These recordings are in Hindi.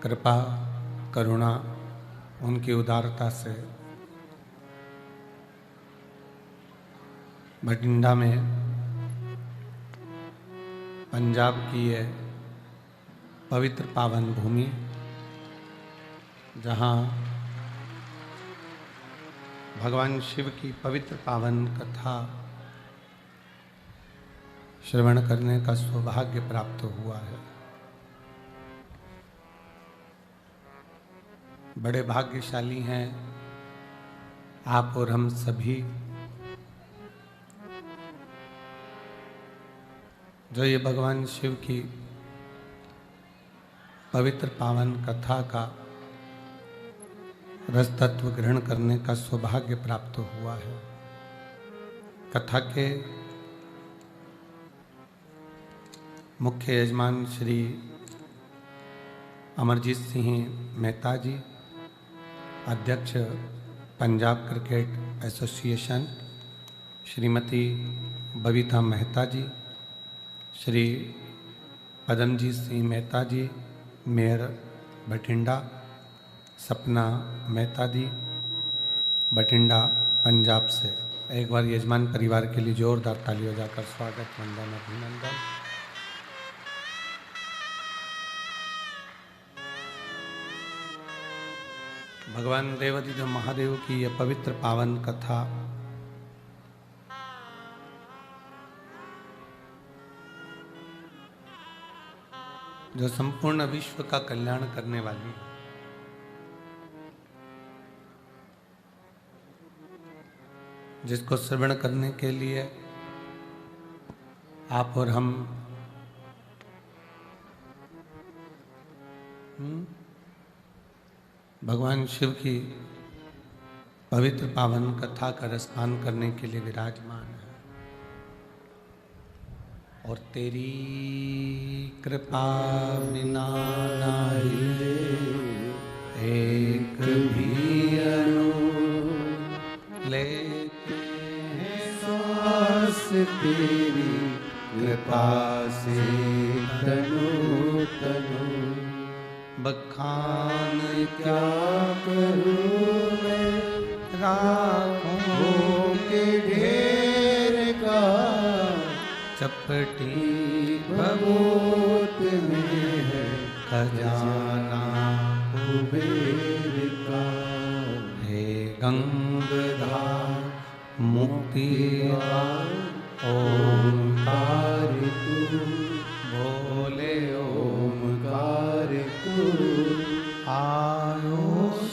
कृपा करुणा उनकी उदारता से बठिंडा में पंजाब की ये पवित्र पावन भूमि, जहाँ भगवान शिव की पवित्र पावन कथा श्रवण करने का सौभाग्य प्राप्त हुआ है। बड़े भाग्यशाली हैं आप और हम सभी, जो ये भगवान शिव की पवित्र पावन कथा का रस तत्व ग्रहण करने का सौभाग्य प्राप्त हुआ है। कथा के मुख्य यजमान श्री अमरजीत सिंह मेहता जी, अध्यक्ष पंजाब क्रिकेट एसोसिएशन, श्रीमती बबीता मेहता जी, श्री पदमजीत सिंह मेहता जी, मेयर बठिंडा, सपना मेहता जी, बठिंडा पंजाब से। एक बार यजमान परिवार के लिए जोरदार ताली बजाकर स्वागत, वंदन, अभिनंदन। भगवान देवाधिदेव महादेव की यह पवित्र पावन कथा जो संपूर्ण विश्व का कल्याण करने वाली, जिसको श्रवण करने के लिए आप और हम भगवान शिव की पवित्र पावन कथा का रसपान करने के लिए विराजमान है। और तेरी कृपा बिना नाहि एक भी अणु लेते हैं सांस, तेरी कृपा से तनु तनु। बखान क्या करूं मैं राहों के ढेर का, चपटी भभूत में है खजाना कुबेर का। हे गंगाधार मुक्ति ओंकार तू, बोले ओंकार तू। आयो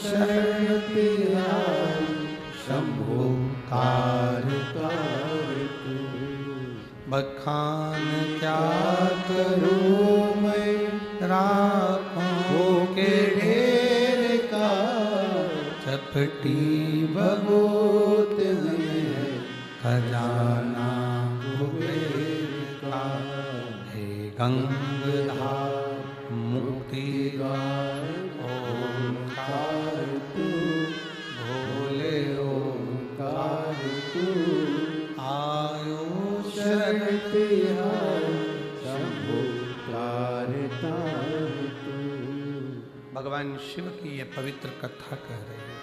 शरण तेरा शंभो कार कार तू। बखान क्या करूं मैं राहों के ढेर का, चपटी भभूत में खजाना कुबेर का। हे गंगाधार मुक्ति ओंकार तू, भोले ओंकार तू। आयो शरण तेरा शंभो कार कार तू। भगवान शिव की ये पवित्र कथा कह रही है।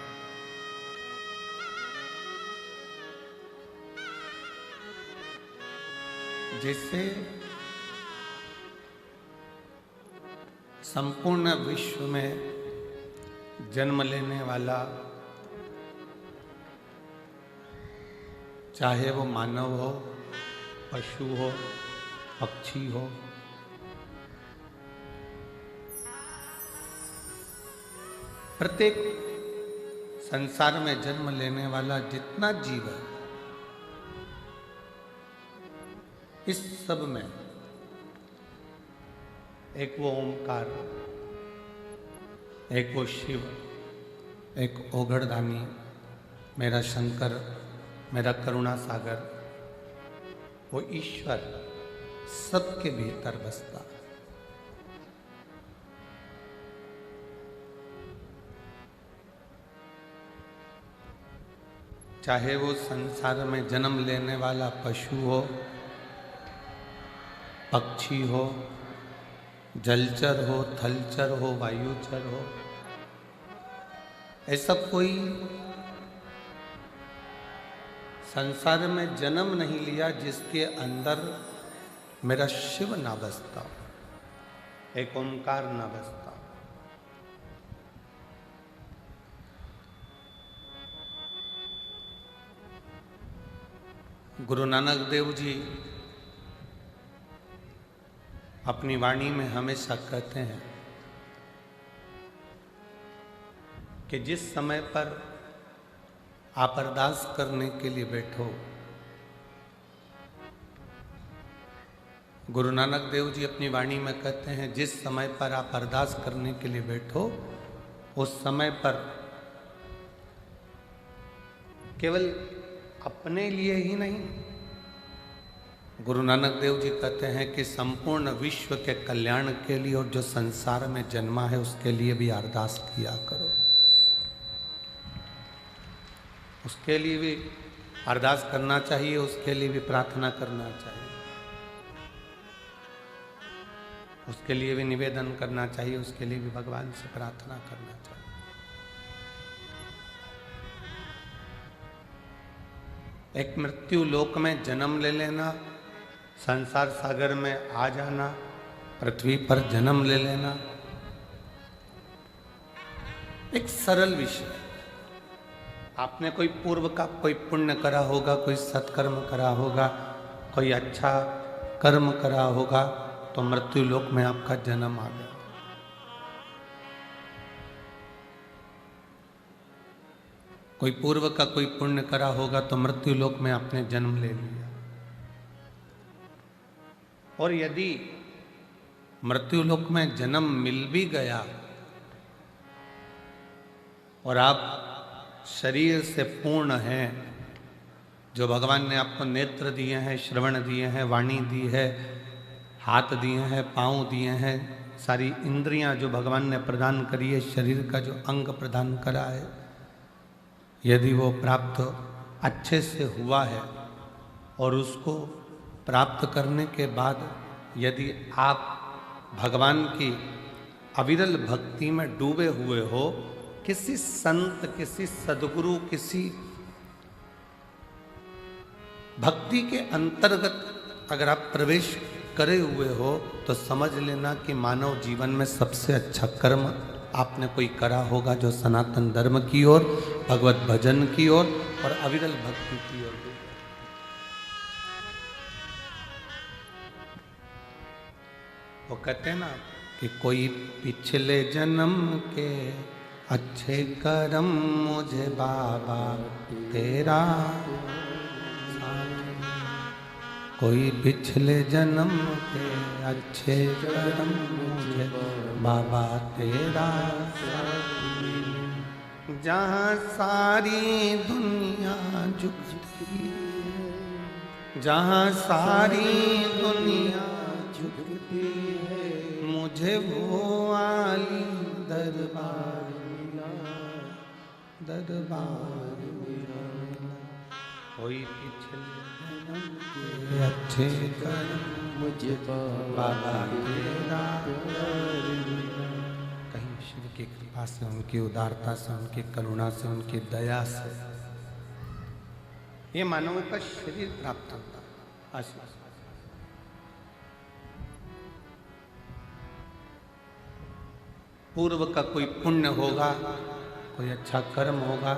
जिससे संपूर्ण विश्व में जन्म लेने वाला, चाहे वो मानव हो, पशु हो, पक्षी हो, प्रत्येक संसार में जन्म लेने वाला जितना जीव है, इस सब में एक वो ओंकार, एक वो शिव, एक ओघड़दानी, मेरा शंकर, मेरा करुणा सागर, वो ईश्वर सबके भीतर बसता। चाहे वो संसार में जन्म लेने वाला पशु हो, पक्षी हो, जलचर हो, थलचर हो, वायुचर हो, ऐसा कोई संसार में जन्म नहीं लिया जिसके अंदर मेरा शिव ना बसता, एक ओंकार ना बसता। गुरु नानक देव जी अपनी वाणी में हमेशा कहते हैं कि जिस समय पर आप अरदास करने के लिए बैठो, गुरु नानक देव जी अपनी वाणी में कहते हैं जिस समय पर आप अरदास करने के लिए बैठो, उस समय पर केवल अपने लिए ही नहीं, गुरु नानक देव जी कहते हैं कि संपूर्ण विश्व के कल्याण के लिए और जो संसार में जन्मा है उसके लिए भी अरदास किया करो। उसके लिए भी अरदास करना चाहिए, उसके लिए भी प्रार्थना करना चाहिए, उसके लिए भी निवेदन करना चाहिए, उसके लिए भी भगवान से प्रार्थना करना चाहिए। एक मृत्यु लोक में जन्म ले लेना, संसार सागर में आ जाना, पृथ्वी पर जन्म ले लेना एक सरल विषय। आपने कोई पूर्व का कोई पुण्य करा होगा, कोई सत्कर्म करा होगा, कोई अच्छा कर्म करा होगा, तो मृत्यु लोक में आपका जन्म आ गया। कोई पूर्व का कोई पुण्य करा होगा तो मृत्यु लोक में आपने जन्म ले लिया। और यदि मृत्यु लोक में जन्म मिल भी गया और आप शरीर से पूर्ण हैं, जो भगवान ने आपको नेत्र दिए हैं, श्रवण दिए हैं, वाणी दी है, हाथ दिए हैं, पांव दिए हैं, सारी इंद्रियां जो भगवान ने प्रदान करी है, शरीर का जो अंग प्रदान करा है, यदि वो प्राप्त अच्छे से हुआ है और उसको प्राप्त करने के बाद यदि आप भगवान की अविरल भक्ति में डूबे हुए हो, किसी संत, किसी सद्गुरु, किसी भक्ति के अंतर्गत अगर आप प्रवेश करे हुए हो, तो समझ लेना कि मानव जीवन में सबसे अच्छा कर्म आपने कोई करा होगा जो सनातन धर्म की ओर, भगवत भजन की ओर और अविरल भक्ति की ओर। वो कहते हैं ना कि कोई पिछले जन्म के अच्छे कर्म मुझे बाबा तेरा, कोई पिछले जन्म के अच्छे कर्म मुझे बाबा तेरा, जहाँ सारी दुनिया झुकती, जहाँ सारी दुनिया झुकती है, मुझे वो आली दरबार मिला, दरबार मिला। कोई पिछले जन्म के अच्छे कर्म मुझे बाबा तेरा, कहीं शिव की कृपा से, उनकी उदारता से, उनकी करुणा से, उनकी दया से ये मानव का शरीर प्राप्त होता है। आशीष पूर्व का कोई पुण्य होगा, कोई अच्छा कर्म होगा,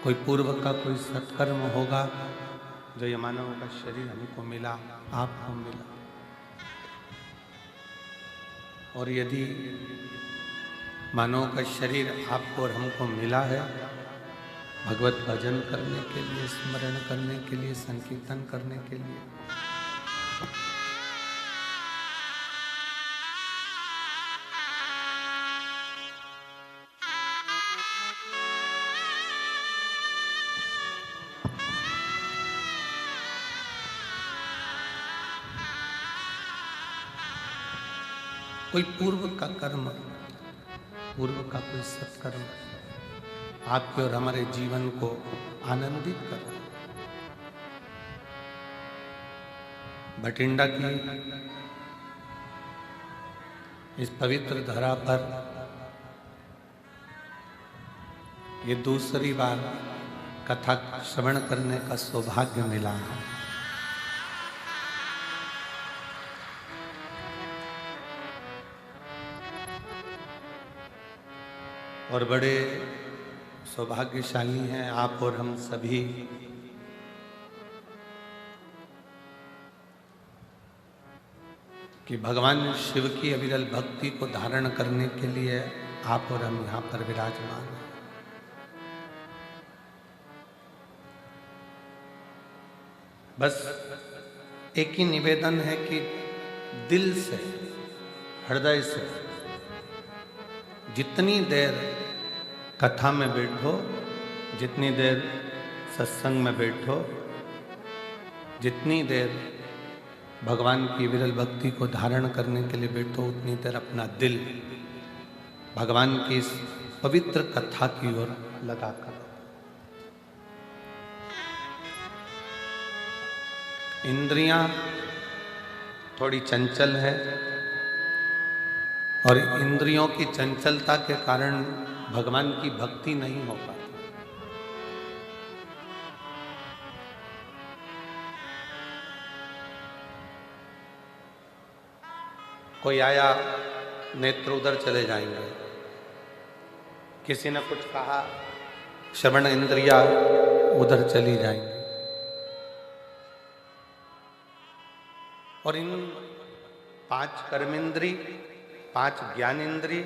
कोई पूर्व का कोई सत्कर्म होगा, जो ये मानव का शरीर हमको मिला, आपको मिला। और यदि मानव का शरीर आपको और हमको मिला है भगवत भजन करने के लिए, स्मरण करने के लिए, संकीर्तन करने के लिए, कोई पूर्व का कर्म, पूर्व का कोई सत्कर्म आपके और हमारे जीवन को आनंदित कर रहा है। बठिंडा की इस पवित्र धरा पर ये दूसरी बार कथा श्रवण करने का सौभाग्य मिला है। और बड़े सौभाग्यशाली हैं आप और हम सभी कि भगवान शिव की अविरल भक्ति को धारण करने के लिए आप और हम यहाँ पर विराजमान हैं। बस एक ही निवेदन है कि दिल से, हृदय से जितनी देर कथा में बैठो, जितनी देर सत्संग में बैठो, जितनी देर भगवान की विरल भक्ति को धारण करने के लिए बैठो, उतनी देर अपना दिल भगवान की इस पवित्र कथा की ओर लगा करो। इंद्रियां थोड़ी चंचल है और इंद्रियों की चंचलता के कारण भगवान की भक्ति नहीं हो पाती। कोई आया, नेत्र उधर चले जाएंगे, किसी ने कुछ कहा, श्रवण इंद्रिया उधर चली जाएंगी। और इन 5 कर्मेंद्री, 5 ज्ञानेंद्री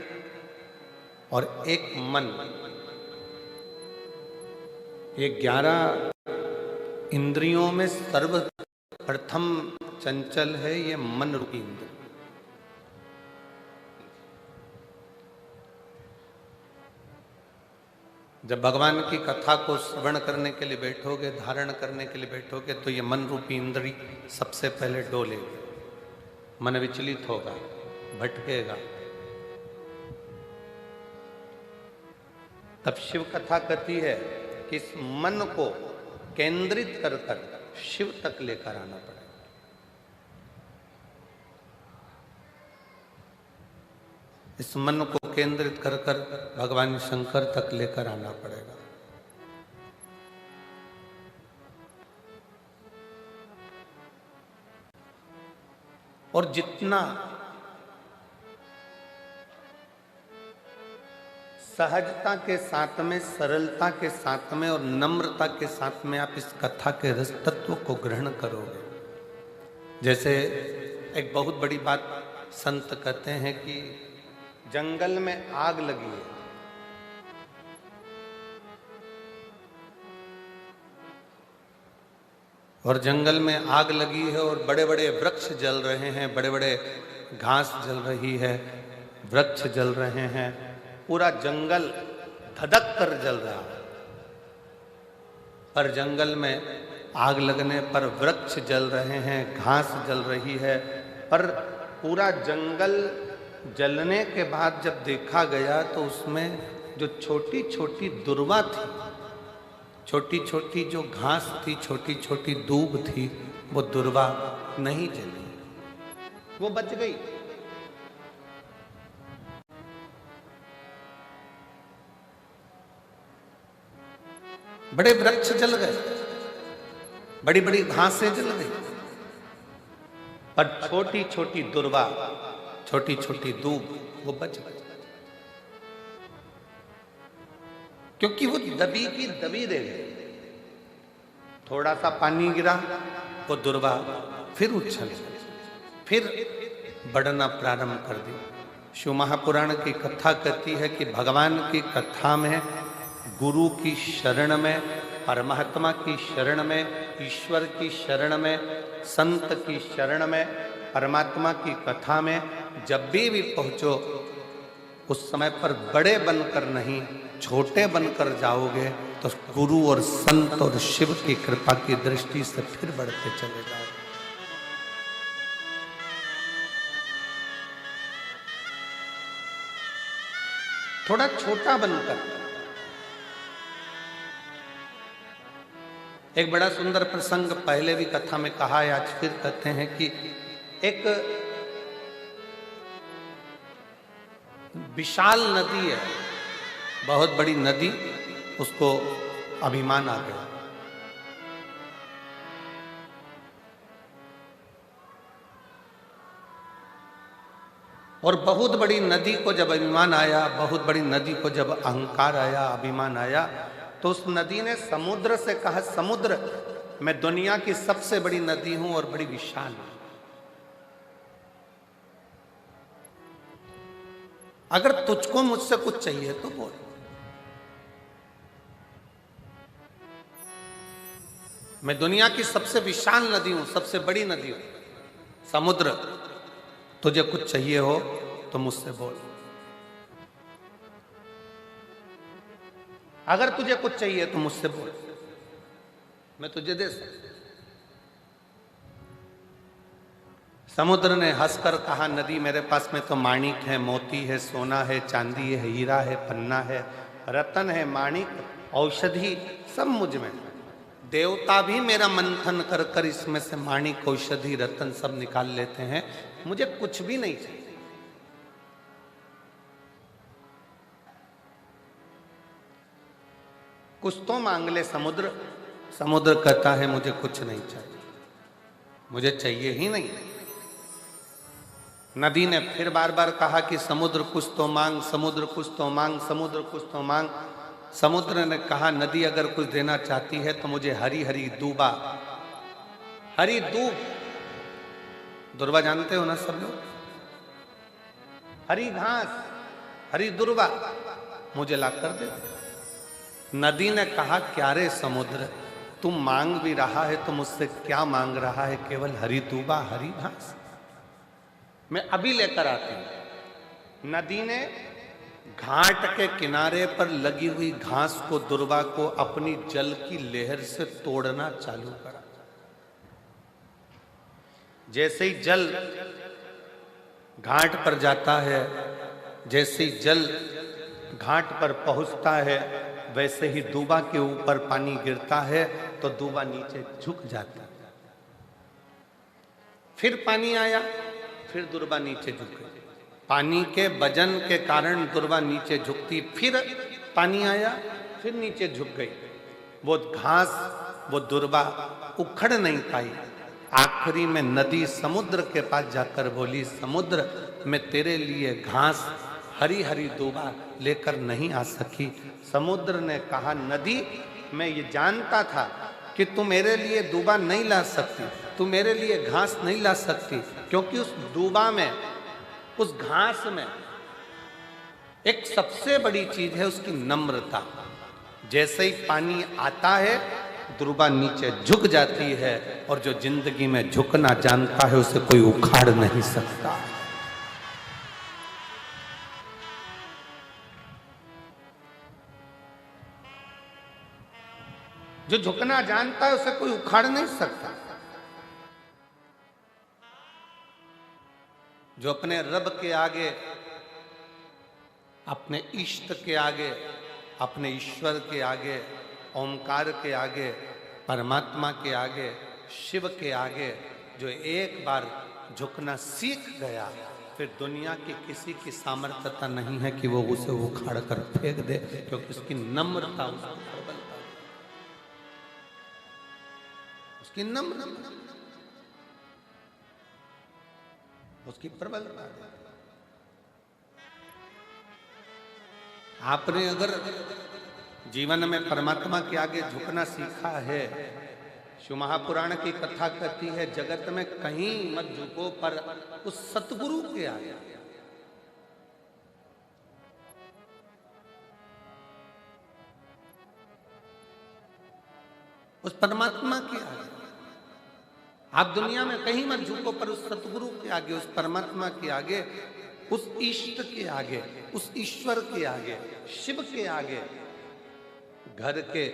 और 1 मन, ये 11 इंद्रियों में सर्वप्रथम चंचल है ये मन रूपी इंद्र। जब भगवान की कथा को श्रवण करने के लिए बैठोगे, धारण करने के लिए बैठोगे, तो ये मन रूपी इंद्री सबसे पहले डोलेगी, मन विचलित होगा, भटकेगा। तब शिव कथा कहती है कि इस मन को केंद्रित कर शिव तक लेकर आना पड़ेगा। इस मन को केंद्रित कर भगवान शंकर तक लेकर आना पड़ेगा। और जितना सहजता के साथ में, सरलता के साथ में और नम्रता के साथ में आप इस कथा के रस तत्व को ग्रहण करोगे। जैसे एक बहुत बड़ी बात संत कहते हैं कि जंगल में आग लगी है, और जंगल में आग लगी है और बड़े बड़े वृक्ष जल रहे हैं, बड़े बड़े घास जल रही है, वृक्ष जल रहे हैं, पूरा जंगल धधक कर जल रहा है। पर जंगल में आग लगने पर वृक्ष जल रहे हैं, घास जल रही है, पर पूरा जंगल जलने के बाद जब देखा गया तो उसमें जो छोटी छोटी दुर्वा थी, छोटी छोटी जो घास थी, छोटी छोटी दूब थी, वो दुर्वा नहीं जली, वो बच गई। बड़े वृक्ष जल गए, बड़ी बड़ी घासें जल गई, पर छोटी छोटी दुर्वा, छोटी छोटी दूब वो बच गई, क्योंकि वो दबी की दबी रह गई। थोड़ा सा पानी गिरा, वो दुर्वा फिर उछल, फिर बढ़ना प्रारंभ कर दी। शिव महापुराण की कथा कहती है कि भगवान की कथा में, गुरु की शरण में, परमात्मा की शरण में, ईश्वर की शरण में, संत की शरण में, परमात्मा की कथा में जब भी पहुंचो, उस समय पर बड़े बनकर नहीं, छोटे बनकर जाओगे तो गुरु और संत और शिव की कृपा की दृष्टि से फिर बढ़ते चले जाओगे। थोड़ा छोटा बनकर। एक बड़ा सुंदर प्रसंग पहले भी कथा में कहा है, आज फिर कहते हैं कि एक विशाल नदी है, बहुत बड़ी नदी, उसको अभिमान आ गया। और बहुत बड़ी नदी को जब अभिमान आया, बहुत बड़ी नदी को जब अहंकार आया, अभिमान आया, तो उस नदी ने समुद्र से कहा, समुद्र मैं दुनिया की सबसे बड़ी नदी हूं और बड़ी विशाल हूं। अगर तुझको मुझसे कुछ चाहिए तो बोल। मैं दुनिया की सबसे विशाल नदी हूं, सबसे बड़ी नदी हूं, समुद्र। तुझे कुछ चाहिए हो तो मुझसे बोल। अगर तुझे कुछ चाहिए तो मुझसे बोल, मैं तुझे दे सकता। समुद्र ने हंसकर कहा, नदी मेरे पास में तो माणिक है, मोती है, सोना है, चांदी है, हीरा है, पन्ना है, रतन है, माणिक, औषधि सब मुझ में। देवता भी मेरा मंथन कर कर इसमें से माणिक, औषधि, रतन सब निकाल लेते हैं, मुझे कुछ भी नहीं चाहिए। कुछ तो मांग ले समुद्र। समुद्र कहता है मुझे कुछ नहीं चाहिए, मुझे चाहिए ही नहीं। नदी ने फिर बार बार कहा कि समुद्र कुछ तो मांग, समुद्र कुछ तो मांग, समुद्र कुछ तो मांग। समुद्र ने कहा, नदी अगर कुछ देना चाहती है तो मुझे हरी हरी दूबा, हरी दूब, दुर्वा जानते हो ना सब लोग, हरी घास, हरी दुर्वा मुझे ला कर दे। नदी ने कहा, क्या रे समुद्र, तुम मांग भी रहा है तो मुझसे क्या मांग रहा है? केवल हरी दूबा, हरी घास, मैं अभी लेकर आती हूं। नदी ने घाट के किनारे पर लगी हुई घास को, दुर्वा को अपनी जल की लहर से तोड़ना चालू करा। जैसे ही जल घाट पर जाता है, जैसे ही जल घाट पर पहुंचता है, वैसे ही दूबा के ऊपर पानी गिरता है तो दूबा नीचे झुक जाता है। फिर पानी आया, फिर दुर्वा नीचे झुक गई। पानी के वजन के कारण दुर्वा नीचे झुकती, फिर पानी आया, फिर नीचे झुक गई। वो घास, वो दुर्वा उखड़ नहीं पाई। आखिरी में नदी समुद्र के पास जाकर बोली, समुद्र मैं तेरे लिए घास, हरी हरी दूबा लेकर नहीं आ सकी। समुद्र ने कहा, नदी मैं ये जानता था कि तू मेरे लिए दूबा नहीं ला सकती, तू मेरे लिए घास नहीं ला सकती, क्योंकि उस दूबा में, उस घास में एक सबसे बड़ी चीज है, उसकी नम्रता। जैसे ही पानी आता है, दूबा नीचे झुक जाती है, और जो जिंदगी में झुकना जानता है उसे कोई उखाड़ नहीं सकता। जो झुकना जानता है उसे कोई उखाड़ नहीं सकता। जो अपने रब के आगे, अपने इष्ट के आगे, अपने ईश्वर के आगे, ओमकार के आगे, परमात्मा के आगे, शिव के आगे जो एक बार झुकना सीख गया, फिर दुनिया की किसी की सामर्थ्यता नहीं है कि वो उसे उखाड़ कर फेंक दे, क्योंकि उसकी नम्रता, उसकी नम्रता, उसकी प्रबलता। आपने अगर जीवन में परमात्मा के आगे झुकना सीखा है, शिव महापुराण की कथा कहती है, जगत में कहीं मत झुको पर उस सतगुरु के आगे, उस परमात्मा के आगे। आप दुनिया में कहीं मत झुको पर उस सतगुरु के आगे, उस परमात्मा के आगे, उस इष्ट के आगे, उस ईश्वर के आगे, शिव के आगे, घर के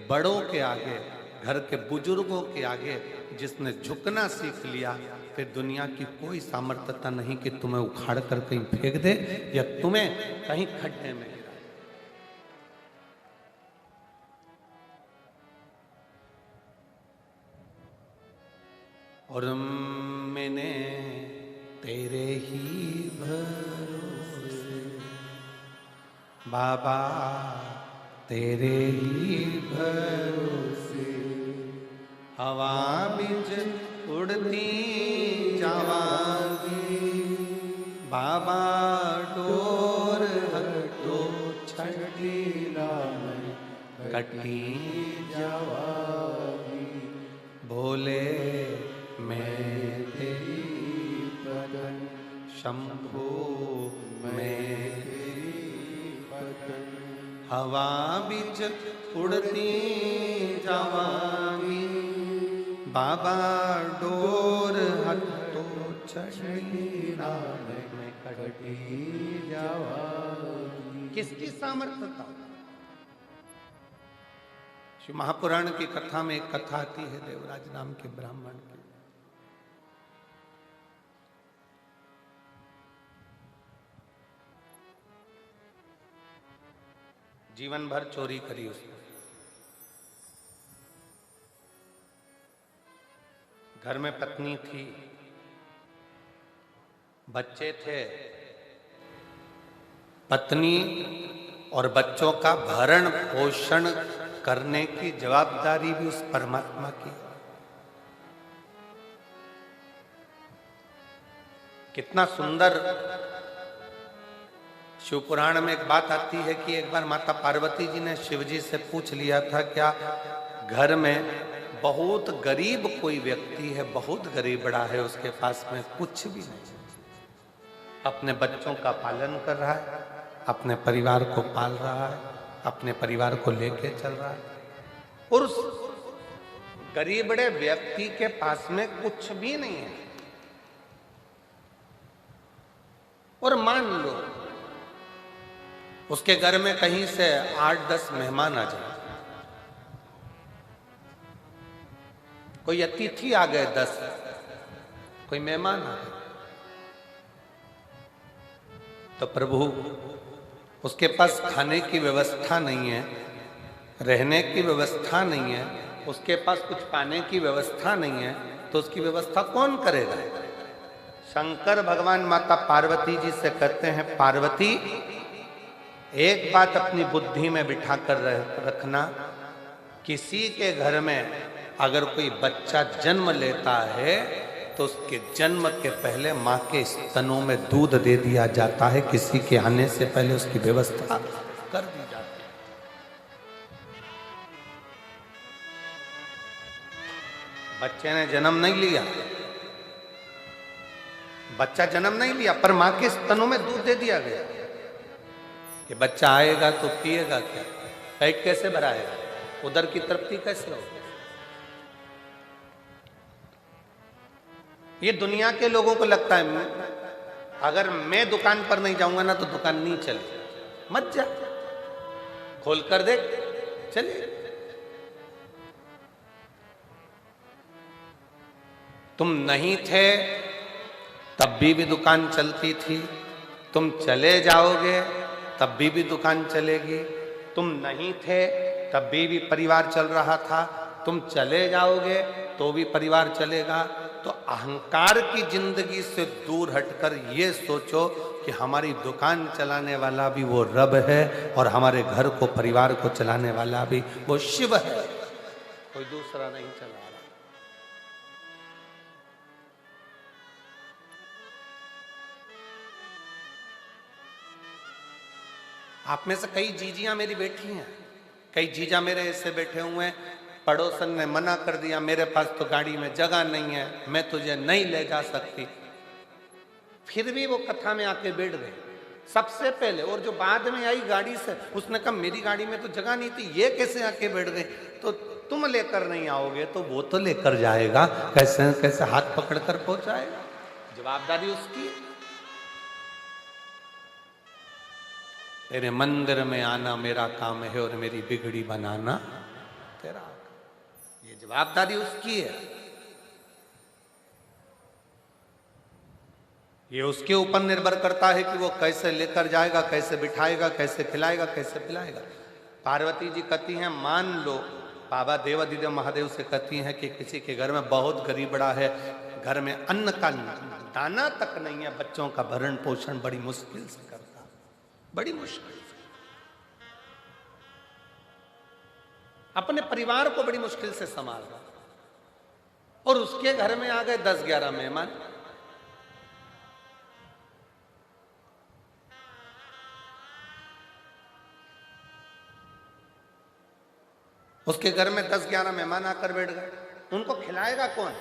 बड़ों के आगे, घर के बुजुर्गों के आगे जिसने झुकना सीख लिया, फिर दुनिया की कोई सामर्थ्यता नहीं कि तुम्हें उखाड़ कर कहीं फेंक दे या तुम्हें कहीं खड्डे में। और मैंने तेरे ही भरोसे बाबा तेरे ही भरोसे हवा बिच उड़ती जावांगी, बाबा डोर हटो छठी कटी जावांगी, बोले मैं तेरी पतन शंभू मैं हवा बिच उड़ती जावांगी, बाबा डोर हटो छठी में कटी जावांगी। किसकी सामर्थ्यता? शिव महापुराण की कथा में एक कथा आती है देवराज नाम के ब्राह्मण की। जीवन भर चोरी करी उसने, घर में पत्नी थी, बच्चे थे, पत्नी और बच्चों का भरण पोषण करने की जवाबदारी भी उस परमात्मा की। कितना सुंदर शिव पुराण में एक बात आती है कि एक बार माता पार्वती जी ने शिव जी से पूछ लिया था, क्या घर में बहुत गरीब कोई व्यक्ति है, बहुत गरीबड़ा है, उसके पास में कुछ भी नहीं, अपने बच्चों का पालन कर रहा है, अपने परिवार को पाल रहा है, अपने परिवार को लेके चल रहा है, और उस गरीबड़े व्यक्ति के पास में कुछ भी नहीं है, और मान लो उसके घर में कहीं से 8-10 मेहमान आ जाए, कोई अतिथि आ गए 10, कोई मेहमान आ गए, तो प्रभु उसके पास खाने की व्यवस्था नहीं है, रहने की व्यवस्था नहीं है, उसके पास कुछ पाने की व्यवस्था नहीं है, तो उसकी व्यवस्था कौन करेगा? शंकर भगवान माता पार्वती जी से कहते हैं, पार्वती एक बात अपनी बुद्धि में बिठा कर रखना, किसी के घर में अगर कोई बच्चा जन्म लेता है तो उसके जन्म के पहले माँ के स्तनों में दूध दे दिया जाता है, किसी के आने से पहले उसकी व्यवस्था कर दी जाती है। बच्चे ने जन्म नहीं लिया, बच्चा जन्म नहीं लिया, पर माँ के स्तनों में दूध दे दिया गया कि बच्चा आएगा तो पिएगा क्या, पेट कैसे भराएगा, उधर की तृप्ति कैसे होगी। ये दुनिया के लोगों को लगता है अगर मैं दुकान पर नहीं जाऊंगा ना तो दुकान नहीं चले, मत जा, खोल कर देख, चले। तुम नहीं थे तब भी दुकान चलती थी, तुम चले जाओगे तब भी दुकान चलेगी, तुम नहीं थे तब भी परिवार चल रहा था, तुम चले जाओगे तो भी परिवार चलेगा। तो अहंकार की जिंदगी से दूर हटकर ये सोचो कि हमारी दुकान चलाने वाला भी वो रब है और हमारे घर को परिवार को चलाने वाला भी वो शिव है, कोई दूसरा नहीं चला रहा। आप में से कई जीजियां मेरी बैठी हैं, कई जीजा मेरे ऐसे बैठे हुए हैं, पड़ोसन ने मना कर दिया, मेरे पास तो गाड़ी में जगह नहीं है, मैं तुझे नहीं ले जा सकती, फिर भी वो कथा में आके बैठ गए सबसे पहले। और जो बाद में आई गाड़ी से उसने कहा मेरी गाड़ी में तो जगह नहीं थी, ये कैसे आके बैठ गए, तो तुम लेकर नहीं आओगे तो वो तो लेकर जाएगा, कैसे कैसे हाथ पकड़कर पहुंचाएगा, जवाबदारी उसकी। तेरे मंदिर में आना मेरा काम है और मेरी बिगड़ी बनाना तेरा, ये जवाबदारी उसकी है, ये उसके ऊपर निर्भर करता है कि वो कैसे लेकर जाएगा, कैसे बिठाएगा, कैसे खिलाएगा, कैसे पिलाएगा। पार्वती जी कहती हैं मान लो, बाबा देवादिदेव महादेव से कहती हैं कि किसी के घर में बहुत गरीबड़ा है, घर में अन्न का दाना तक नहीं है, बच्चों का भरण पोषण बड़ी मुश्किल से करता, बड़ी मुश्किल। अपने परिवार को बड़ी मुश्किल से संभाल रहा, और उसके घर में आ गए 10-11 मेहमान। उसके घर में 10-11 मेहमान आकर बैठ गए, उनको खिलाएगा कौन?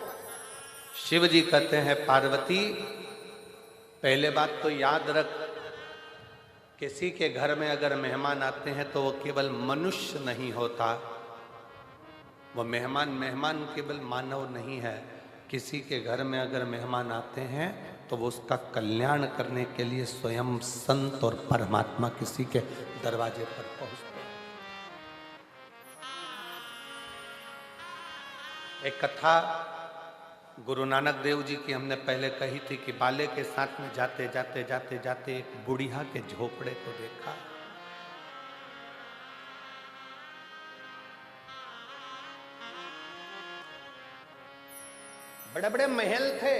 शिव जी कहते हैं, पार्वती पहले बात तो याद रख, किसी के घर में अगर मेहमान आते हैं तो वो केवल मनुष्य नहीं होता, वो मेहमान केवल मानव नहीं है। किसी के घर में अगर मेहमान आते हैं तो वो उसका कल्याण करने के लिए स्वयं संत और परमात्मा किसी के दरवाजे पर पहुंचते हैं। एक कथा गुरु नानक देव जी की हमने पहले कही थी कि बाले के साथ में जाते जाते एक बुढ़िया के झोपड़े को देखा। बड़े बड़े महल थे,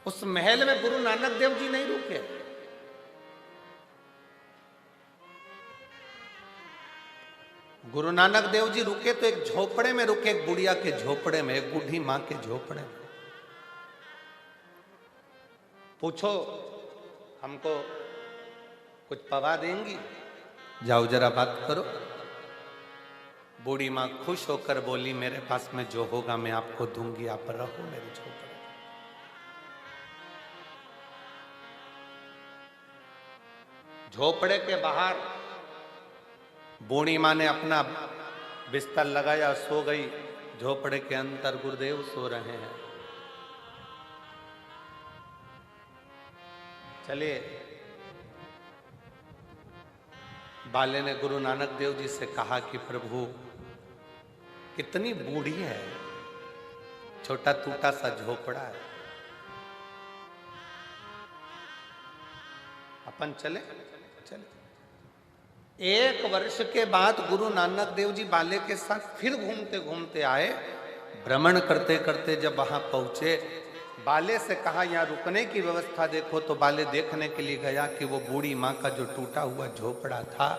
उस महल में गुरु नानक देव जी नहीं रुके। गुरु नानक देव जी रुके तो एक झोपड़े में रुके, एक बुढ़िया के झोपड़े में, एक बूढ़ी मां के झोपड़े में। पूछो हमको कुछ पवा देंगी? जाओ जरा बात करो। बूढ़ी मां खुश होकर बोली, मेरे पास में जो होगा मैं आपको दूंगी, आप रहो मेरे झोपड़े। झोपड़े के बाहर बूढ़ी मां ने अपना बिस्तर लगाया, सो गई। झोपड़े के अंदर गुरुदेव सो रहे हैं। चलिए, बाले ने गुरु नानक देव जी से कहा कि प्रभु कितनी बूढ़ी है, छोटा टूटा सा झोपड़ा है, अपन चले? एक वर्ष के बाद गुरु नानक देव जी बाले के साथ फिर घूमते घूमते आए। भ्रमण करते करते जब वहां पहुंचे, बाले से कहा यहाँ रुकने की व्यवस्था देखो। तो बाले देखने के लिए गया कि वो बूढ़ी माँ का जो टूटा हुआ झोपड़ा था,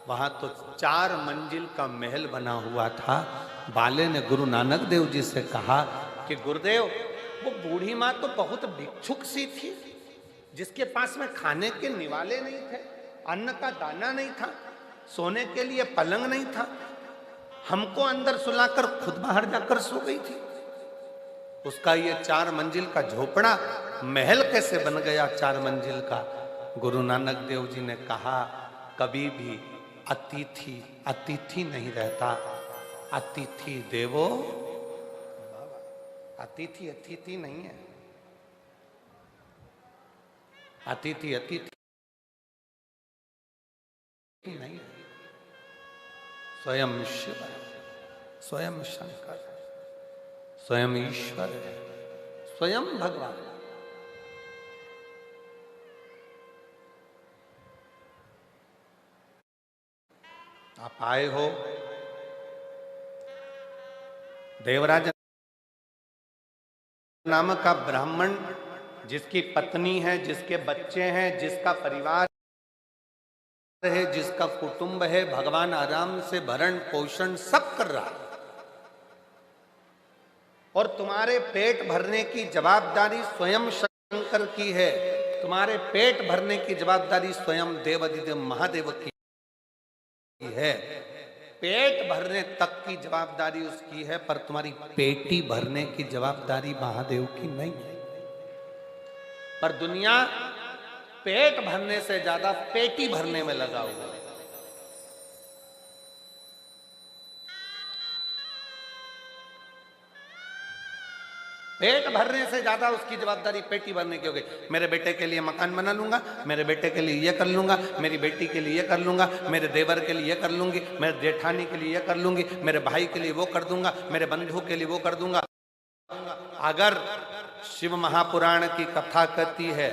वहां तो 4 मंजिल का महल बना हुआ था। बाले ने गुरु नानक देव जी से कहा कि गुरुदेव, वो बूढ़ी माँ तो बहुत भिक्षुक सी थी, जिसके पास में खाने के निवाले नहीं थे, अन्न का दाना नहीं था, सोने के लिए पलंग नहीं था, हमको अंदर सुलाकर खुद बाहर जाकर सो गई थी। उसका ये 4 मंजिल का झोपड़ा महल कैसे बन गया 4 मंजिल का? गुरु नानक देव जी ने कहा, कभी भी अतिथि नहीं रहता। अतिथि देवो, अतिथि नहीं है। अतिथि नहीं है, स्वयं शिव है, स्वयं शंकर है, स्वयं ईश्वर है, स्वयं भगवान। आप आए हो, देवराज नाम का ब्राह्मण, जिसकी पत्नी है, जिसके बच्चे हैं, जिसका परिवार है, जिसका कुटुंब है, भगवान आराम से भरण पोषण सब कर रहा है, और तुम्हारे पेट भरने की जवाबदारी स्वयं शंकर की है। तुम्हारे पेट भरने की जवाबदारी स्वयं देवाधिदेव महादेव की है। पेट भरने तक की जवाबदारी उसकी है, पर तुम्हारी पेटी भरने की जवाबदारी महादेव की नहीं है। पर दुनिया पेट भरने से ज्यादा पेटी भरने में लगा हुआ है। पेट भरने से ज्यादा उसकी जवाबदारी पेटी भरने की हो गई। मेरे बेटे के लिए मकान बना लूंगा, मेरे बेटे के लिए ये कर लूंगा, मेरी बेटी के लिए ये कर लूंगा, मेरे देवर के लिए ये कर लूंगी, मेरे जेठानी के लिए ये कर लूंगी, मेरे भाई के लिए वो कर दूंगा, मेरे बंधु के लिए वो कर दूंगा। अगर शिव महापुराण की कथा कहती है,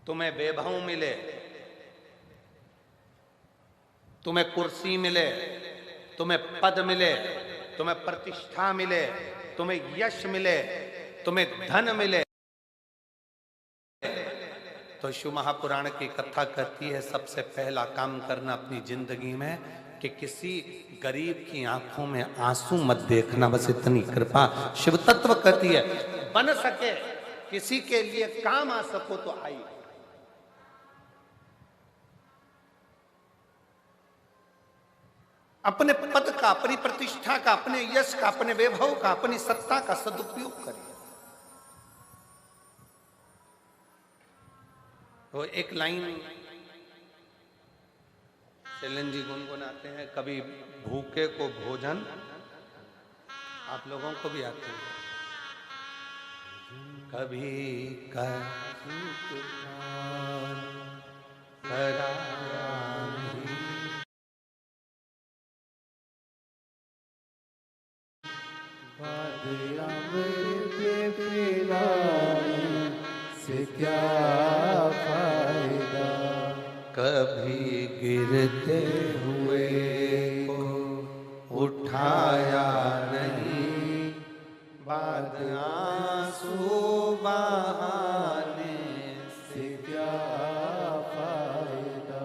तुम्हें वैभव मिले, तुम्हें कुर्सी मिले, तुम्हें पद मिले, तुम्हें प्रतिष्ठा मिले, तुम्हें यश मिले, तुम्हें धन मिले, तो शिव महापुराण की कथा कहती है सबसे पहला काम करना अपनी जिंदगी में कि किसी गरीब की आंखों में आंसू मत देखना, बस इतनी कृपा शिव तत्व कहती है। बन सके किसी के लिए काम आ सको तो आई। अपने पद का, अपनी प्रतिष्ठा का, अपने यश का, अपने वैभव का, अपनी सत्ता का सदुपयोग करिए। तो एक लाइन शैलन जी गुनगुनाते हैं, कभी भूखे को भोजन, आप लोगों को भी आते हैं, कभी से क्या फायदा, कभी गिरते हुए को उठाया नहीं, बाद आंसू बहाने से क्या फायदा,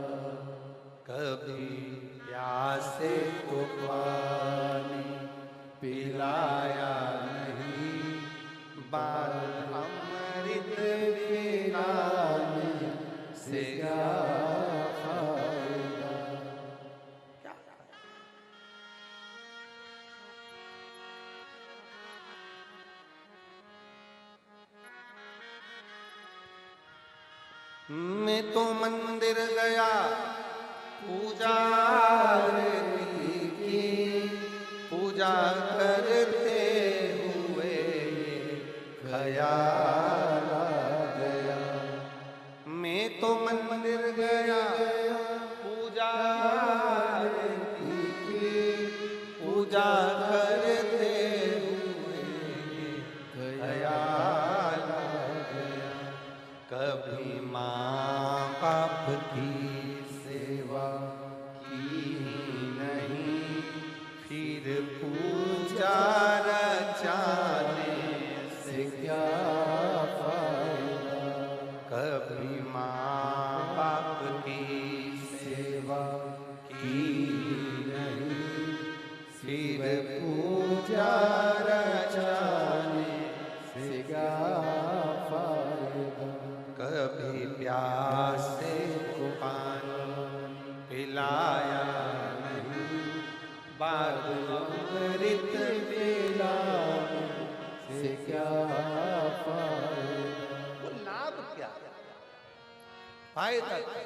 कभी प्यासे को पानी पिलाया नहीं, बाद अमृत पिलाने से क्या फायदा। मैं तो मंदिर गया पूजा की, पूजा करते हुए ख्याल आ गया। मैं तो मंदिर गया पूजा की, पूजा करते हुए ख्याल आ गया। कभी माँ बाप की सेवा की नहीं, फिर पूजा रचाने से क्या फायदा। कभी माँ बाप की सेवा की नहीं, फिर पूजा रचाने से क्या फायदा। कभी प्यासे को पानी पिलाया नहीं, बाद अमृत पिलाने से क्या फायदा। वो लाभ क्या, फायदा क्या?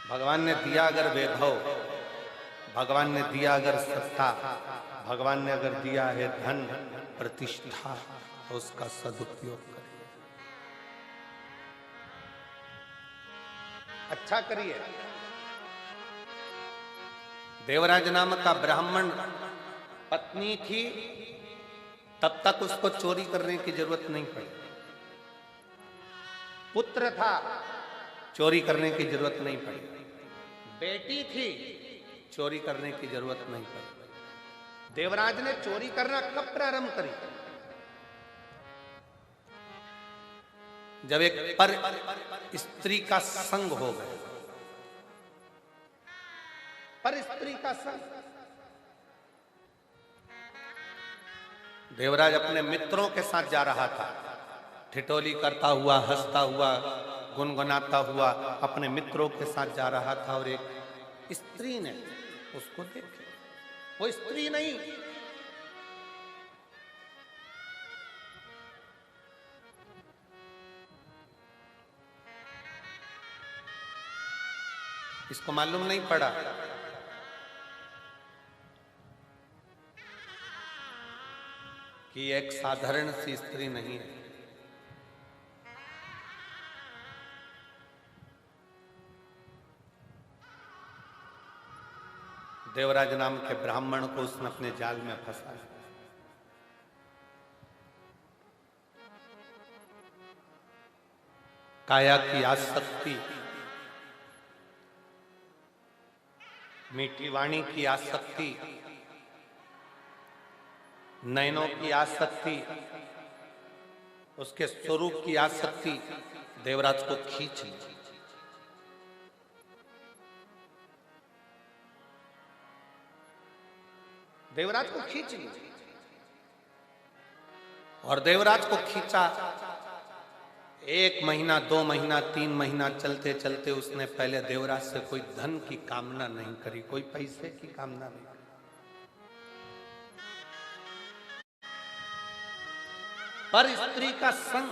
भगवान ने दिया अगर वैभव, भगवान ने दिया अगर सत्ता, भगवान ने अगर दिया है धन प्रतिष्ठा, तो उसका सदुपयोग करिए, अच्छा करिए। देवराज नाम का ब्राह्मण पत्नी थी, तब तक उसको चोरी करने की जरूरत नहीं पड़ी। पुत्र था, चोरी करने की जरूरत नहीं पड़ी। बेटी थी, चोरी करने की जरूरत नहीं पड़ी। देवराज ने चोरी करना कब प्रारंभ करी? जब एक पर स्त्री का संग हो गया। पर स्त्री का संग। देवराज अपने मित्रों के साथ जा रहा था, ठिठोली करता हुआ, हंसता हुआ, गुनगुनाता हुआ अपने मित्रों के साथ जा रहा था, और एक स्त्री ने उसको देखा। वो स्त्री नहीं, इसको मालूम नहीं पड़ा कि एक साधारण सी स्त्री नहीं है। देवराज नाम के ब्राह्मण को उसने अपने जाल में फंसाया। काया की आसक्ति मीठी वाणी की आसक्ति, नयनों की आसक्ति, उसके स्वरूप की आसक्ति देवराज को खींच ली। देवराज को खींच ली और देवराज को खींचा। 1 महीना, 2 महीना, 3 महीना चलते चलते उसने पहले देवराज से कोई धन की कामना नहीं करी, कोई पैसे की कामना नहीं करी। पर स्त्री का संग,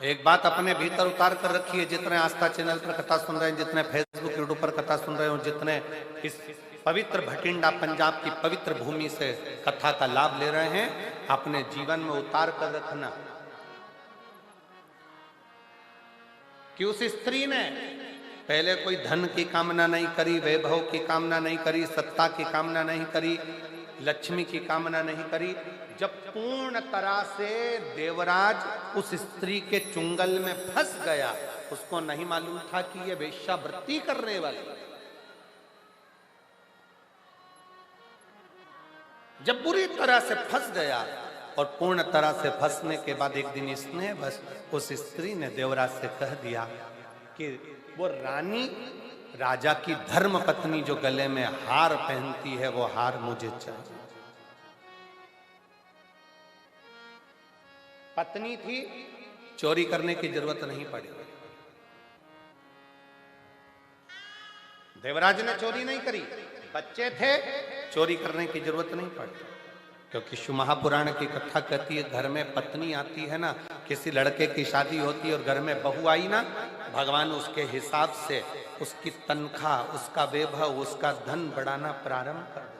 एक बात अपने भीतर उतार कर रखिए, जितने आस्था चैनल पर कथा सुन रहे हैं, जितने फेसबुक यूट्यूब पर कथा सुन रहे हो, जितने इस पवित्र भटिंडा पंजाब की पवित्र भूमि से कथा का लाभ ले रहे हैं, अपने जीवन में उतार कर रखना कि उस स्त्री ने पहले कोई धन की कामना नहीं करी, वैभव की कामना नहीं करी, सत्ता की कामना नहीं करी, लक्ष्मी की कामना नहीं करी। जब पूर्ण तरह से देवराज उस स्त्री के चुंगल में फंस गया, उसको नहीं मालूम था कि ये वेश्यावृत्ति करने वाली। जब बुरी तरह से फंस गया और पूर्ण तरह से फंसने के बाद एक दिन इसने बस उस स्त्री ने देवराज से कह दिया कि वो रानी, राजा की धर्म पत्नी जो गले में हार पहनती है, वो हार मुझे चाहिए। पत्नी थी, चोरी करने की जरूरत नहीं पड़ी। देवराज ने चोरी नहीं करी, बच्चे थे, चोरी करने की जरूरत नहीं पड़ी। क्योंकि शिव महापुराण की कथा कहती है, घर में पत्नी आती है ना, किसी लड़के की शादी होती है और घर में बहू आई ना, भगवान उसके हिसाब से उसकी तनख्वाह, उसका वैभव, उसका धन बढ़ाना प्रारंभ कर दे।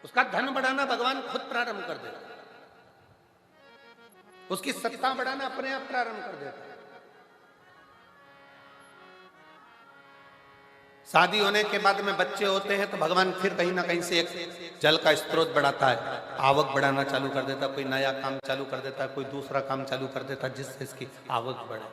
उसका धन बढ़ाना भगवान खुद प्रारंभ कर देता, उसकी सत्ता बढ़ाना अपने आप प्रारंभ कर देता। शादी होने के बाद में बच्चे होते हैं तो भगवान फिर कहीं ना कहीं से एक जल का स्रोत बढ़ाता है, आवक बढ़ाना चालू कर देता, कोई नया काम चालू कर देता, कोई दूसरा काम चालू कर देता, जिससे इसकी आवक बढ़े।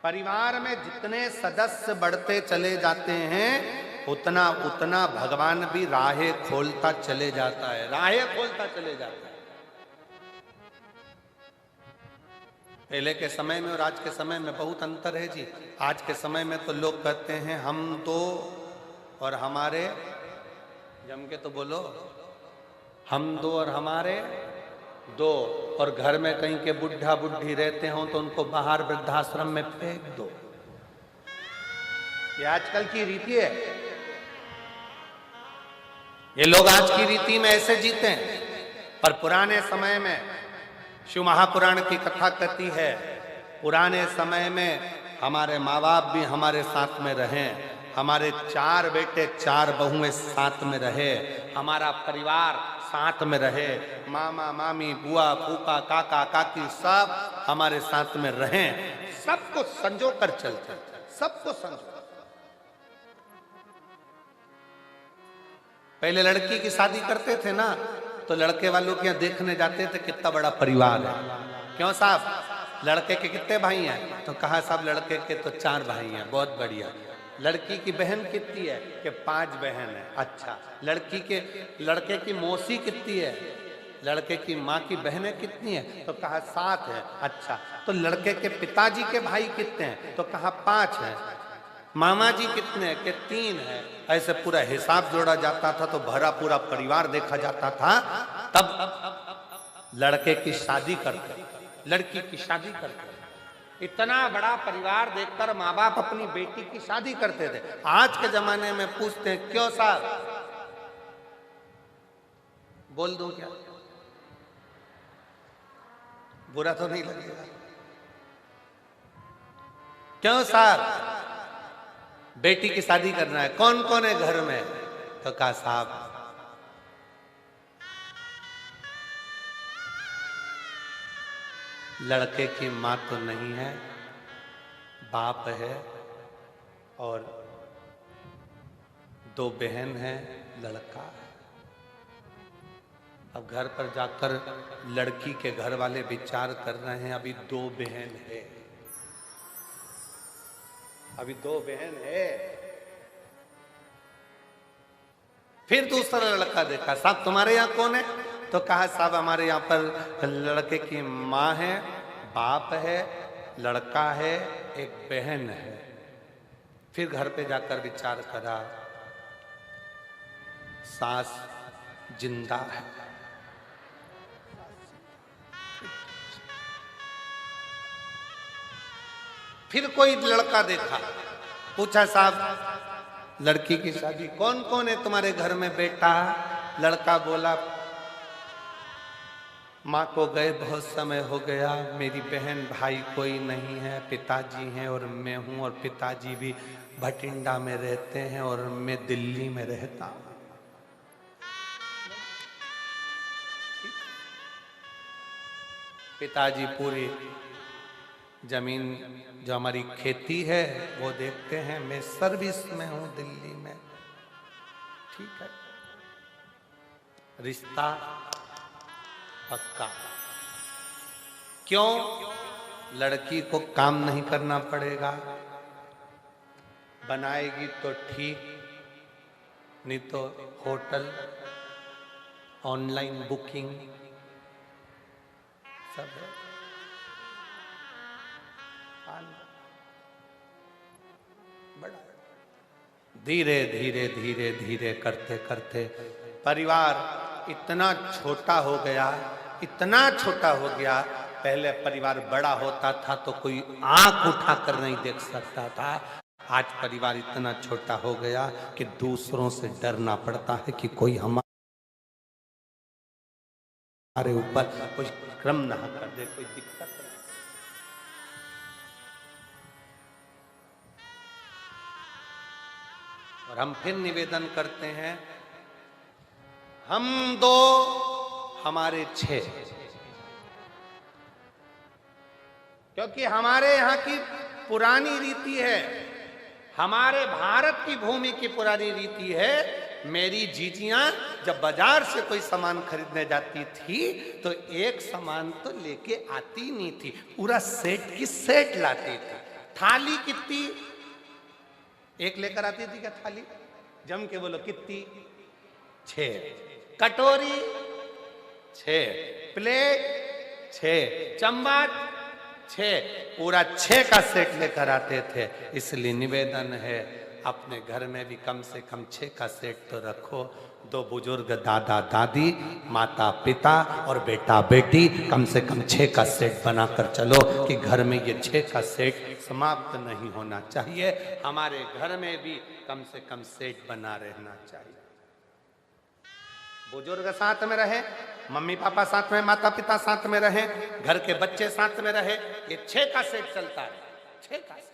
परिवार में जितने सदस्य बढ़ते चले जाते हैं, उतना उतना भगवान भी राहें खोलता चले जाता है, राहें खोलता चले जाता है। पहले के समय में और आज के समय में बहुत अंतर है जी। आज के समय में तो लोग कहते हैं हम तो और हमारे, जम के तो बोलो, हम दो और हमारे दो, और घर में कहीं के बुढ़ा बुढ़ी रहते हो तो उनको बाहर वृद्धाश्रम में फेंक दो। ये आजकल की रीति है, ये लोग आज की रीति में ऐसे जीते हैं। पर पुराने समय में शिव महापुराण की कथा कहती है, पुराने समय में हमारे माँ बाप भी हमारे साथ में रहे, हमारे 4 बेटे 4 बहुएं साथ में रहे, हमारा परिवार साथ में रहे, मामा मामी बुआ फूफा काका काकी सब हमारे साथ में रहे, सबको संजो कर चलते, सबको संजो। पहले लड़की की शादी करते थे ना, तो लड़के वालों के यहाँ देखने जाते थे कितना बड़ा परिवार है। क्यों साहब, लड़के के कितने भाई हैं? तो कहा साहब लड़के के तो 4 भाई हैं, बहुत बढ़िया। लड़की की बहन कितनी है? कि 5 बहन है। अच्छा, लड़के की मौसी कितनी है? लड़के की माँ की बहनें कितनी है? तो कहा 7 है। अच्छा, तो लड़के के पिताजी के भाई कितने हैं? तो कहा 5 है। मामा जी कितने हैं? कि 3 है। ऐसे पूरा हिसाब जोड़ा जाता था तो भरा पूरा परिवार देखा जाता था। तब लड़के की शादी करते, लड़की की शादी करते। इतना बड़ा परिवार देखकर माँ बाप अपनी बेटी की शादी करते थे। आज के जमाने में पूछते हैं क्यों साहब, बोल दो क्या, बुरा तो नहीं लगेगा? क्यों साहब बेटी की शादी करना है, कौन कौन है घर में? तो कहा साहब लड़के की माँ तो नहीं है, बाप है और 2 बहन है, लड़का है। अब घर पर जाकर लड़की के घर वाले विचार कर रहे हैं, अभी 2 बहन है, अभी 2 बहन है। फिर दूसरा लड़का देखा, साहब तुम्हारे यहाँ कौन है? तो कहा साहब हमारे यहाँ पर लड़के की माँ है, बाप है, लड़का है, एक बहन है। फिर घर पे जाकर विचार करा, सास जिंदा है। फिर कोई लड़का देखा, पूछा साहब लड़की की शादी कौन कौन है तुम्हारे घर में बेटा? लड़का बोला माँ को गए बहुत समय हो गया, मेरी बहन भाई कोई नहीं है, पिताजी हैं और मैं हूँ, और पिताजी भी भटिंडा में रहते हैं और मैं दिल्ली में रहता हूँ। पिताजी पूरी जमीन जो हमारी खेती है वो देखते हैं, मैं सर्विस में हूं दिल्ली में। ठीक है, रिश्ता पक्का। क्यों? लड़की को काम नहीं करना पड़ेगा, बनाएगी तो ठीक, नहीं तो होटल, ऑनलाइन बुकिंग सब है। बड़ा धीरे धीरे धीरे धीरे करते करते परिवार इतना छोटा हो गया, इतना छोटा हो गया। पहले परिवार बड़ा होता था तो कोई आंख उठाकर नहीं देख सकता था, आज परिवार इतना छोटा हो गया कि दूसरों से डरना पड़ता है कि कोई हमारे ऊपर कोई क्रम ना कर दे, कोई दिक्कत नहीं। और हम फिर निवेदन करते हैं, हम 2 हमारे 6, क्योंकि हमारे यहाँ की पुरानी रीति है, हमारे भारत की भूमि की पुरानी रीति है। मेरी जीजियां जब बाजार से कोई सामान खरीदने जाती थी तो एक सामान तो लेके आती नहीं थी, पूरा सेट की सेट लाती थी। थाली कितनी एक लेकर आती थी क्या? थाली जम के बोलो कितनी? 6। कटोरी 6, प्लेट 6, चम्मच 6, पूरा 6 का सेट लेकर आते थे। इसलिए निवेदन है अपने घर में भी कम से कम 6 का सेट तो रखो। 2 बुजुर्ग, दादा दादी, माता पिता और बेटा बेटी, कम से कम 6 का सेट बनाकर चलो कि घर में ये 6 का सेट समाप्त नहीं होना चाहिए। हमारे घर में भी कम से कम सेट बना रहना चाहिए। बुजुर्ग साथ में रहे, मम्मी पापा साथ में, माता पिता साथ में रहे, घर के बच्चे साथ में रहे, ये 6 का सेट चलता है। 6 का सेट।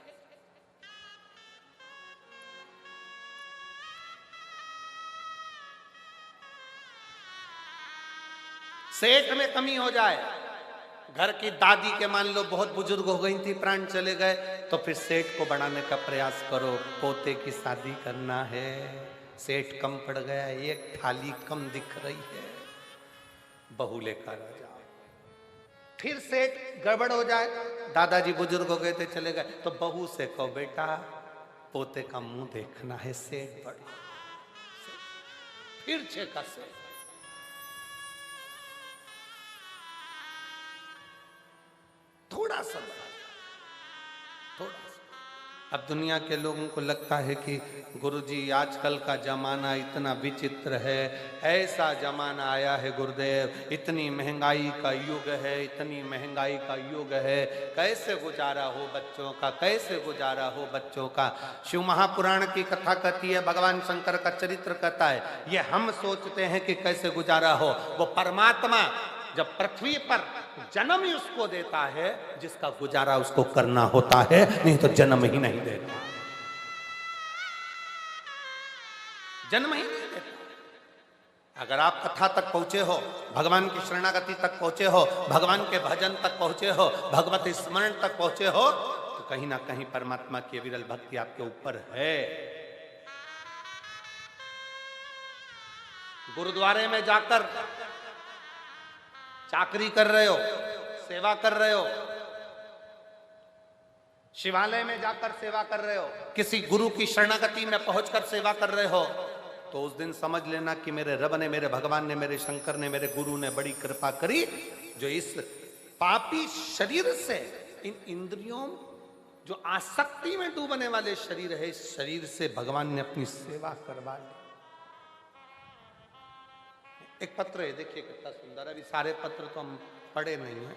सेठ में कमी हो जाए, घर की दादी के मान लो बहुत बुजुर्ग हो गई थी, प्राण चले गए, तो फिर सेठ को बढ़ाने का प्रयास करो। पोते की शादी करना है, सेठ कम पड़ गया, एक थाली कम दिख रही है, बहू लेकर आ जाओ। फिर सेठ गड़बड़ हो जाए, दादाजी बुजुर्ग हो गए थे, चले गए, तो बहू से कहो बेटा पोते का मुंह देखना है, सेठ बढ़ा। फिर 6 का सेठ। थोड़ा सा। अब दुनिया के लोगों को लगता है कि गुरुजी आजकल का जमाना इतना विचित्र है, ऐसा जमाना आया है गुरुदेव, इतनी महंगाई का युग है, इतनी महंगाई का युग है, कैसे गुजारा हो बच्चों का, कैसे गुजारा हो बच्चों का। शिव महापुराण की कथा कहती है, भगवान शंकर का चरित्र कहता है, ये हम सोचते हैं कि कैसे गुजारा हो, वो परमात्मा जब पृथ्वी पर जन्म ही उसको देता है जिसका गुजारा उसको करना होता है, नहीं तो जन्म ही नहीं देता, जन्म ही नहीं देता। अगर आप कथा तक पहुंचे हो, भगवान की शरणागति तक पहुंचे हो, भगवान के भजन तक पहुंचे हो, भगवत स्मरण तक पहुंचे हो, तो कहीं ना कहीं परमात्मा की विरल भक्ति आपके ऊपर है। गुरुद्वारे में जाकर चाकरी कर रहे हो, सेवा कर रहे हो, शिवालय में जाकर सेवा कर रहे हो, किसी गुरु की शरणागति में पहुंचकर सेवा कर रहे हो, तो उस दिन समझ लेना कि मेरे रब ने, मेरे भगवान ने, मेरे शंकर ने, मेरे गुरु ने बड़ी कृपा करी, जो इस पापी शरीर से, इन इंद्रियों, जो आसक्ति में डूबने वाले शरीर है, इस शरीर से भगवान ने अपनी सेवा करवा ली। एक पत्र है, देखिए कितना सुंदर है। अभी सारे पत्र तो हम पढ़े नहीं हैं।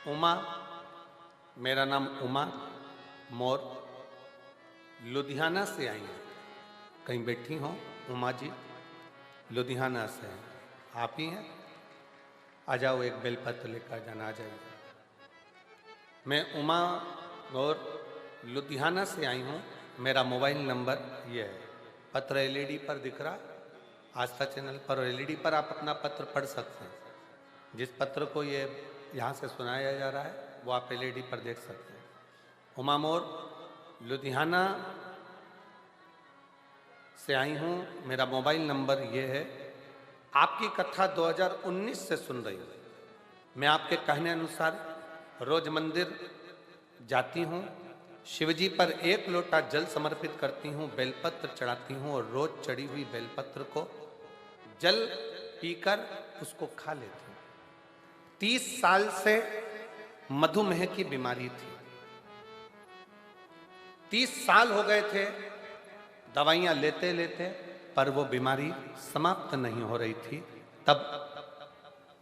उमा, मेरा नाम उमा मोर, लुधियाना से आई हैं। कहीं बैठी हो उमा जी? लुधियाना से हैं। आप ही हैं? आ जाओ, एक बेलपत्र लेकर जाना, आ जाइए। मैं उमा और लुधियाना से आई हूँ। मेरा मोबाइल नंबर ये है। पत्र एलईडी पर दिख रहा, आस्था चैनल पर एलईडी पर आप अपना पत्र पढ़ सकते हैं। जिस पत्र को ये यहाँ से सुनाया जा रहा है वो आप एलईडी पर देख सकते हैं। उमा मोर, लुधियाना से आई हूँ। मेरा मोबाइल नंबर ये है। आपकी कथा 2019 से सुन रही हूँ। मैं आपके कहने अनुसार रोज मंदिर जाती हूँ, शिवजी पर 1 लोटा जल समर्पित करती हूँ, बेलपत्र चढ़ाती हूँ और रोज चढ़ी हुई बेलपत्र को जल पीकर उसको खा लेती हूँ। 30 साल से मधुमेह की बीमारी थी। 30 साल हो गए थे दवाइयां लेते लेते, पर वो बीमारी समाप्त नहीं हो रही थी। तब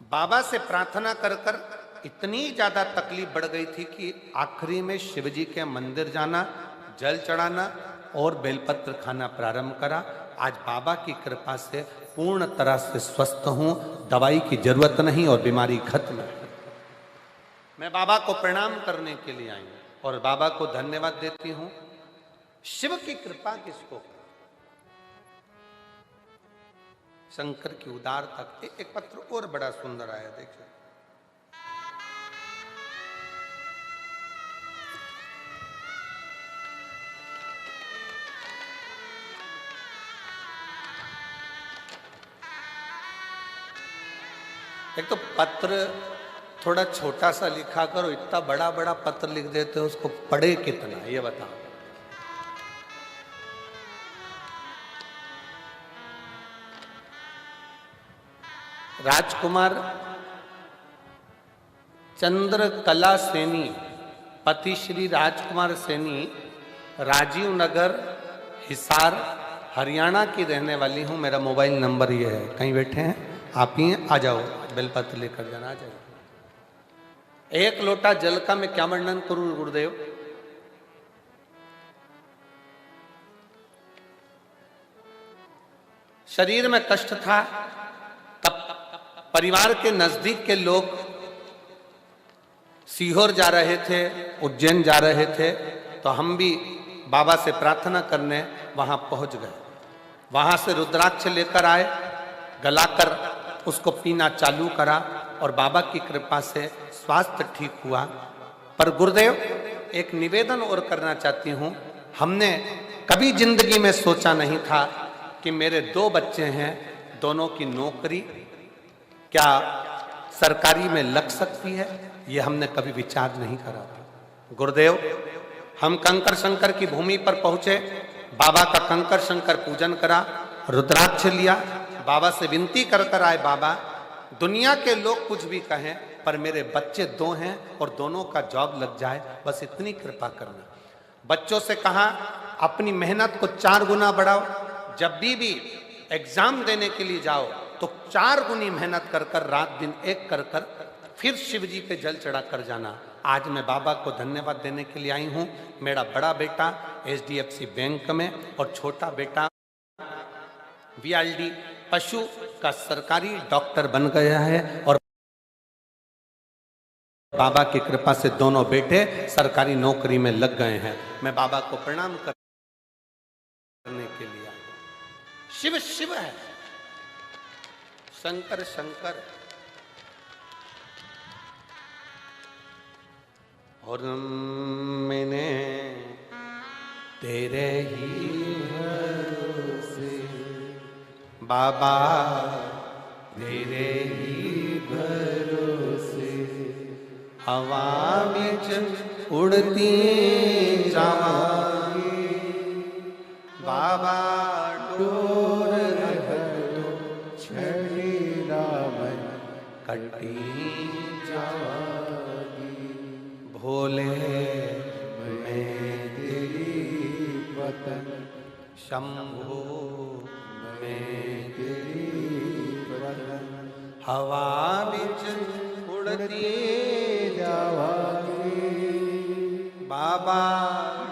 बाबा से प्रार्थना कर कर इतनी ज्यादा तकलीफ बढ़ गई थी कि आखिरी में शिवजी के मंदिर जाना, जल चढ़ाना और बेलपत्र खाना प्रारंभ करा। आज बाबा की कृपा से पूर्ण तरह से स्वस्थ हूं, दवाई की जरूरत नहीं और बीमारी खत्म है। मैं बाबा को प्रणाम करने के लिए आई हूं और बाबा को धन्यवाद देती हूं। शिव की कृपा किसको? शंकर की उदार तक। एक पत्र और बड़ा सुंदर आया, देखिए। एक तो पत्र थोड़ा छोटा सा लिखा करो, इतना बड़ा बड़ा पत्र लिख देते हो, उसको पढ़े कितना, ये बताओ। राजकुमार चंद्रकला सैनी, पति श्री राजकुमार सैनी, राजीव नगर, हिसार, हरियाणा की रहने वाली हूँ। मेरा मोबाइल नंबर ये है। कहीं बैठे हैं? आप ही हैं? आ जाओ, बेलपत्र लेकर जाना, आ जाओ। 1 लोटा जल का मैं क्या वर्णन करूं गुरुदेव? शरीर में कष्ट था, तब परिवार के नजदीक के लोग सीहोर जा रहे थे, उज्जैन जा रहे थे, तो हम भी बाबा से प्रार्थना करने वहां पहुंच गए। वहां से रुद्राक्ष लेकर आए, गलाकर उसको पीना चालू करा और बाबा की कृपा से स्वास्थ्य ठीक हुआ। पर गुरुदेव, एक निवेदन और करना चाहती हूँ। हमने कभी जिंदगी में सोचा नहीं था कि मेरे 2 बच्चे हैं, दोनों की नौकरी क्या सरकारी में लग सकती है, ये हमने कभी विचार नहीं करा था। गुरुदेव, हम कंकर शंकर की भूमि पर पहुंचे, बाबा का कंकर शंकर पूजन करा, रुद्राक्ष लिया, बाबा से विनती कर कर आए, बाबा दुनिया के लोग कुछ भी कहें पर मेरे बच्चे 2 हैं और दोनों का जॉब लग जाए, बस इतनी कृपा करना। बच्चों से कहा अपनी मेहनत को 4 गुना बढ़ाओ, जब भी एग्जाम देने के लिए जाओ तो 4 गुनी मेहनत कर कर, रात दिन एक कर कर फिर शिव जी पे जल चढ़ा कर जाना। आज मैं बाबा को धन्यवाद देने के लिए आई हूँ। मेरा बड़ा बेटा HDFC बैंक में और छोटा बेटा VLD पशु का सरकारी डॉक्टर बन गया है और बाबा की कृपा से दोनों बेटे सरकारी नौकरी में लग गए हैं। मैं बाबा को प्रणाम करने के लिए आया हूं। शिव शिव है, शंकर शंकर, और मैंने तेरे ही भरोसे बाबा तेरे ही भरोसे हवा बिच उड़ती जावांगी बाबा डोर छड़ी रामन कटी जावागी भोले मैं तेरी वतन शंभु में तेरी वतन हवा बिच उड़ती जावागी बाबा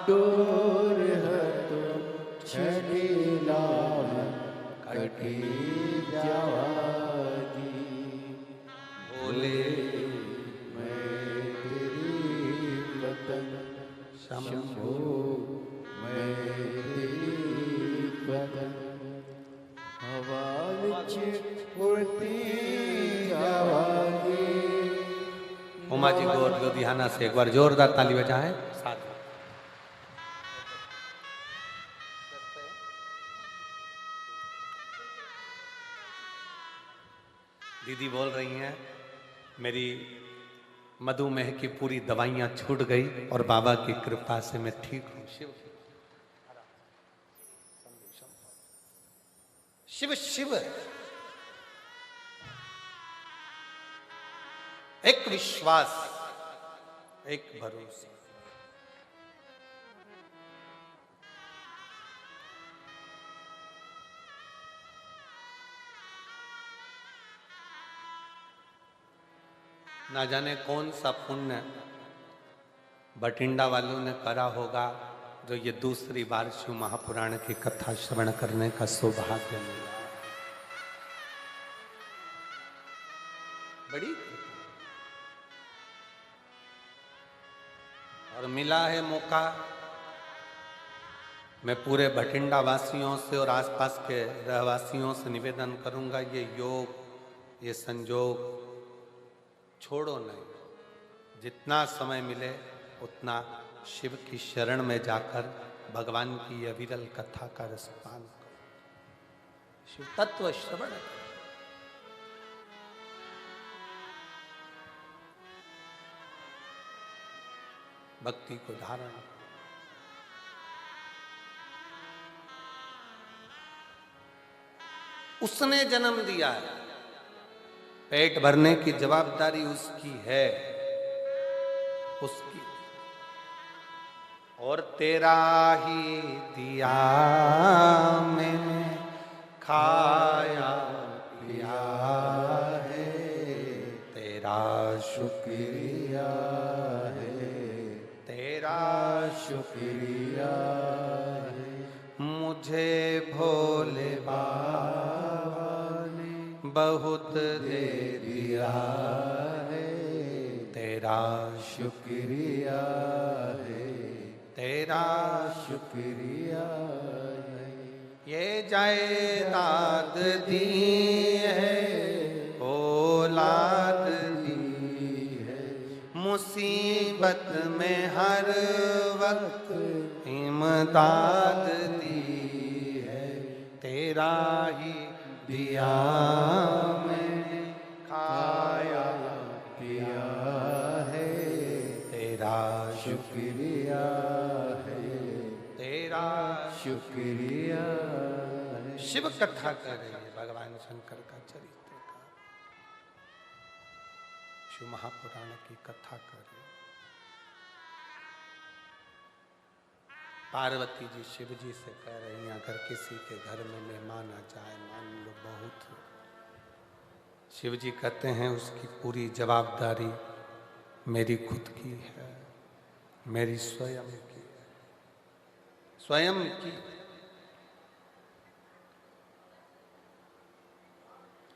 डोर हतो छड़ी रामन कटी जावागी भोले मैं तेरी वतन शंभु मैं तेरी वतन हवा विच उड़ती जावागी उमा जी गौर लुधियाना से एक बार जोरदार ताली बजाएं साथ में। दीदी बोल रही हैं मेरी मधुमेह की पूरी दवाइयां छूट गई और बाबा की कृपा से मैं ठीक हूं। शिव शिव शिव एक विश्वास एक भरोसा। ना जाने कौन सा पुण्य बठिंडा वालों ने करा होगा जो ये दूसरी बार शिव महापुराण की कथा श्रवण करने का सौभाग्य मिला। बड़ी और मिला है मौका। मैं पूरे बठिंडा वासियों से और आसपास के रहवासियों से निवेदन करूंगा, ये योग ये संजोग छोड़ो नहीं। जितना समय मिले उतना शिव की शरण में जाकर भगवान की यह विरल कथा का रसपान करो, शिव तत्व श्रवण करो। भक्ति को धारण करो। उसने जन्म दिया है, पेट भरने की जवाबदारी उसकी है, उसकी। और तेरा ही दिया मैंने खाया पिया है, तेरा शुक्रिया है, तेरा शुक्रिया है, मुझे भोले बाबा ने बहुत दे दिया है, तेरा शुक्रिया है, तेरा शुक्रिया है। ये जायदाद दी है, औलाद दी है, मुसीबत में हर वक्त इमदाद दी है, तेरा ही दिया मैंने खाया पिया है, तेरा शुक्रिया है, तेरा शुक्रिया है। शिव कथा कर रही है, भगवान शंकर का चरित्र का, शिव महापुराण की कथा कर रही है। पार्वती जी शिव जी से कह रही हैं, अगर किसी के घर में मेहमान आ जाए, मान लो बहुत, शिव जी कहते हैं उसकी पूरी जवाबदारी मेरी खुद की है, मेरी स्वयं की है, स्वयं की।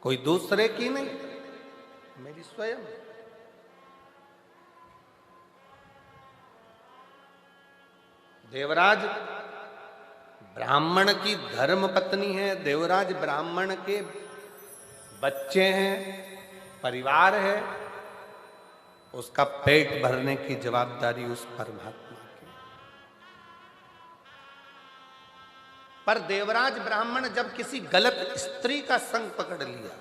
कोई दूसरे की नहीं, मेरी स्वयं। देवराज ब्राह्मण की धर्म पत्नी है, देवराज ब्राह्मण के बच्चे हैं, परिवार है, उसका पेट भरने की जवाबदारी उस परमात्मा की। पर देवराज ब्राह्मण जब किसी गलत स्त्री का संग पकड़ लिया,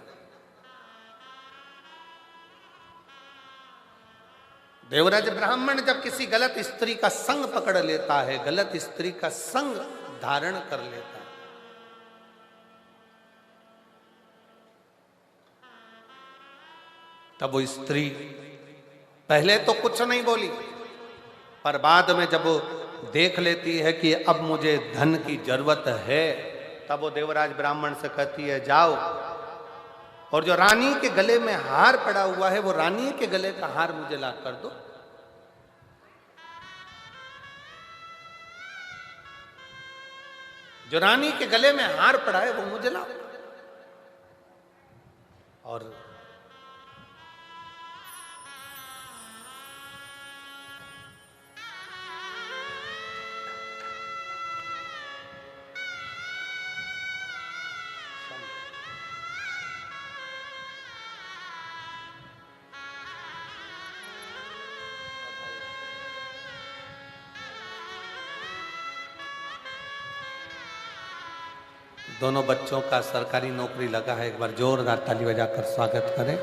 देवराज ब्राह्मण जब किसी गलत स्त्री का संग पकड़ लेता है, गलत स्त्री का संग धारण कर लेता है, तब वो स्त्री पहले तो कुछ नहीं बोली, पर बाद में जब वो देख लेती है कि अब मुझे धन की जरूरत है, तब वो देवराज ब्राह्मण से कहती है जाओ और जो रानी के गले में हार पड़ा हुआ है वो रानी के गले का हार मुझे ला कर दो। जो रानी के गले में हार पड़ा है वो मुझे लाओ। और दोनों बच्चों का सरकारी नौकरी लगा है, एक बार जोरदार ताली बजाकर स्वागत करें।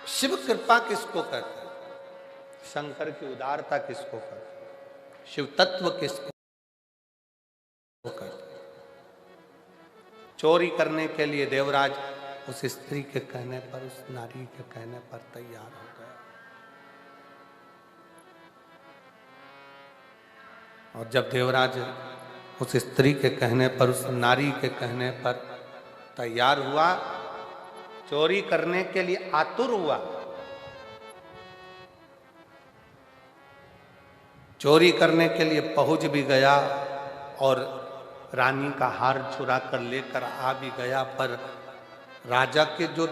शिव कृपा किसको कहते हैं? शंकर की उदारता किसको कहते हैं? शिव तत्व किसको कहते हैं? चोरी करने के लिए देवराज उस स्त्री के कहने पर, उस नारी के कहने पर तैयार हो गया। और जब देवराज उस स्त्री के कहने पर, उस नारी के कहने पर तैयार हुआ, चोरी करने के लिए आतुर हुआ, चोरी करने के लिए पहुंच भी गया और रानी का हार चुरा कर लेकर आ भी गया, पर राजा के जो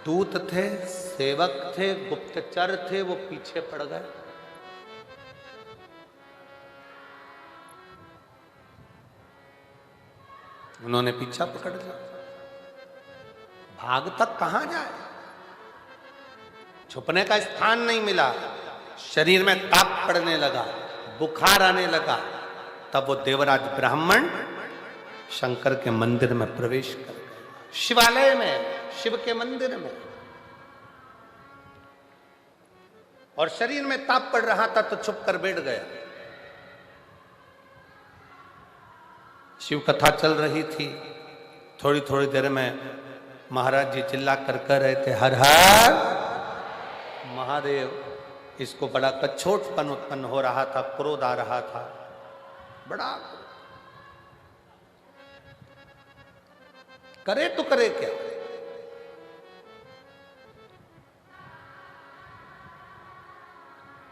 दूत थे, सेवक थे, गुप्तचर थे, वो पीछे पड़ गए। उन्होंने पीछा पकड़ लिया। भाग तक कहां जाए, छुपने का स्थान नहीं मिला, शरीर में ताप पड़ने लगा, बुखार आने लगा। तब वो देवराज ब्राह्मण शंकर के मंदिर में प्रवेश कर गए, शिवालय में, शिव के मंदिर में। और शरीर में ताप पड़ रहा था तो छुप कर बैठ गया। शिव कथा चल रही थी। थोड़ी थोड़ी देर में महाराज जी चिल्ला कर कह रहे थे, हर हर महादेव। इसको बड़ा कछोटपन उत्पन्न हो रहा था, क्रोध आ रहा था, बड़ा। करे तो करे क्या?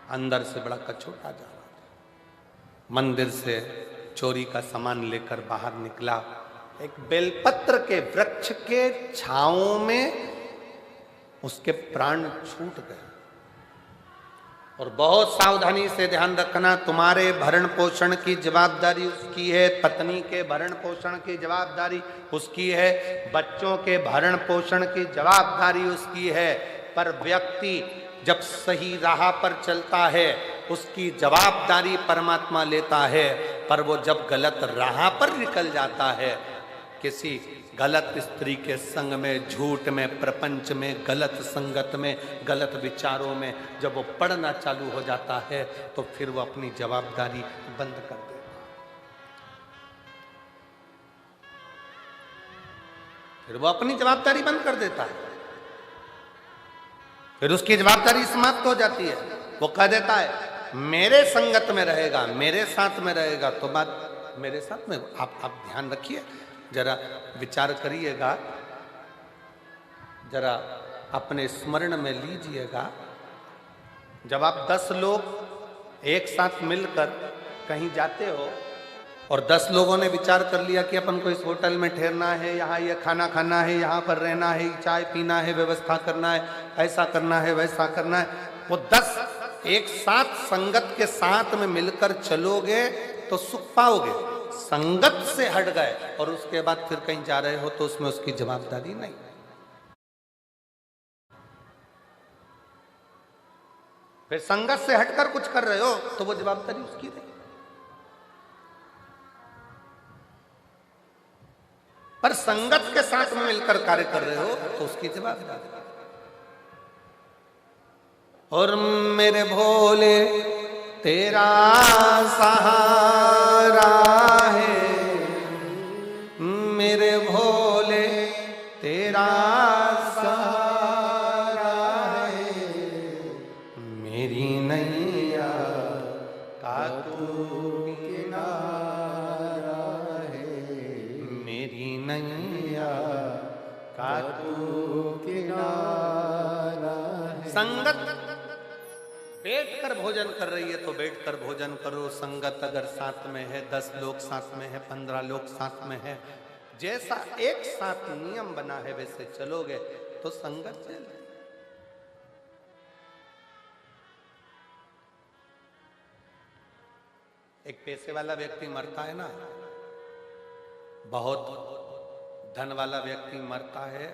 अंदर से बड़ा कछोट आ जा रहा था। मंदिर से चोरी का सामान लेकर बाहर निकला। एक बेलपत्र के वृक्ष के छांव में उसके प्राण छूट गए। और बहुत सावधानी से ध्यान रखना, तुम्हारे भरण पोषण की जवाबदारी उसकी है, पत्नी के भरण पोषण की जवाबदारी उसकी है, बच्चों के भरण पोषण की जवाबदारी उसकी है। पर व्यक्ति जब सही राह पर चलता है उसकी जवाबदारी परमात्मा लेता है, पर वो जब गलत राह पर निकल जाता है, किसी गलत स्त्री के संग में, झूठ में, प्रपंच में, गलत संगत में, गलत विचारों में जब वो पढ़ना चालू हो जाता है तो फिर वो अपनी जवाबदारी बंद कर देता है। फिर वो अपनी जवाबदारी बंद कर देता है, फिर उसकी जवाबदारी समाप्त हो जाती है। वो कह देता है मेरे संगत में रहेगा, मेरे साथ में रहेगा, तो बात मेरे साथ में। आप ध्यान रखिए, जरा विचार करिएगा, जरा अपने स्मरण में लीजिएगा। जब आप 10 लोग एक साथ मिलकर कहीं जाते हो और 10 लोगों ने विचार कर लिया कि अपन को इस होटल में ठहरना है, यहाँ ये खाना खाना है, यहाँ पर रहना है, चाय पीना है, व्यवस्था करना है, ऐसा करना है, वैसा करना है, वो 10 एक साथ संगत के साथ में मिलकर चलोगे तो सुख पाओगे। संगत से हट गए और उसके बाद फिर कहीं जा रहे हो तो उसमें उसकी जवाबदारी नहीं। फिर संगत से हटकर कुछ कर रहे हो तो वो जवाबदारी उसकी नहीं। पर संगत के साथ में मिलकर कार्य कर रहे हो तो उसकी जवाबदारी। और मेरे भोले तेरा सहारा है, मेरे भोले तेरा सहारा है, मेरी नैया का तू किनारा है, मेरी नैया का तू किनारा है। संगत बैठकर भोजन कर रही है तो बैठकर भोजन करो। संगत अगर साथ में है, 10 लोग साथ में है, 15 लोग साथ में है, जैसा एक साथ नियम बना है वैसे चलोगे तो संगत चल। एक पैसे वाला व्यक्ति मरता है ना, बहुत धन वाला व्यक्ति मरता है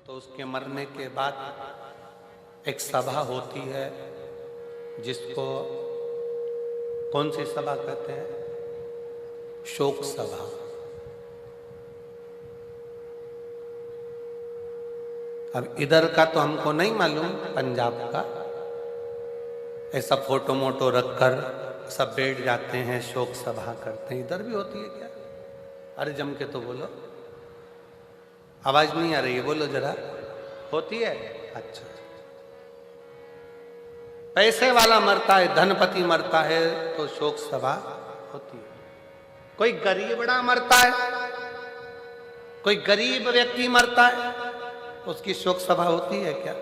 तो उसके मरने के बाद एक सभा होती है जिसको कौन सी सभा कहते हैं? शोक सभा। अब इधर का तो हमको नहीं मालूम, पंजाब का ऐसा फोटो मोटो रखकर सब बैठ जाते हैं, शोक सभा करते हैं। इधर भी होती है क्या? अरे जम के तो बोलो, आवाज नहीं आ रही है, बोलो जरा। होती है? अच्छा। पैसे वाला मरता है, धनपति मरता है तो शोक सभा होती है। कोई गरीबड़ा मरता है, कोई गरीब व्यक्ति मरता है, उसकी शोक सभा होती है क्या?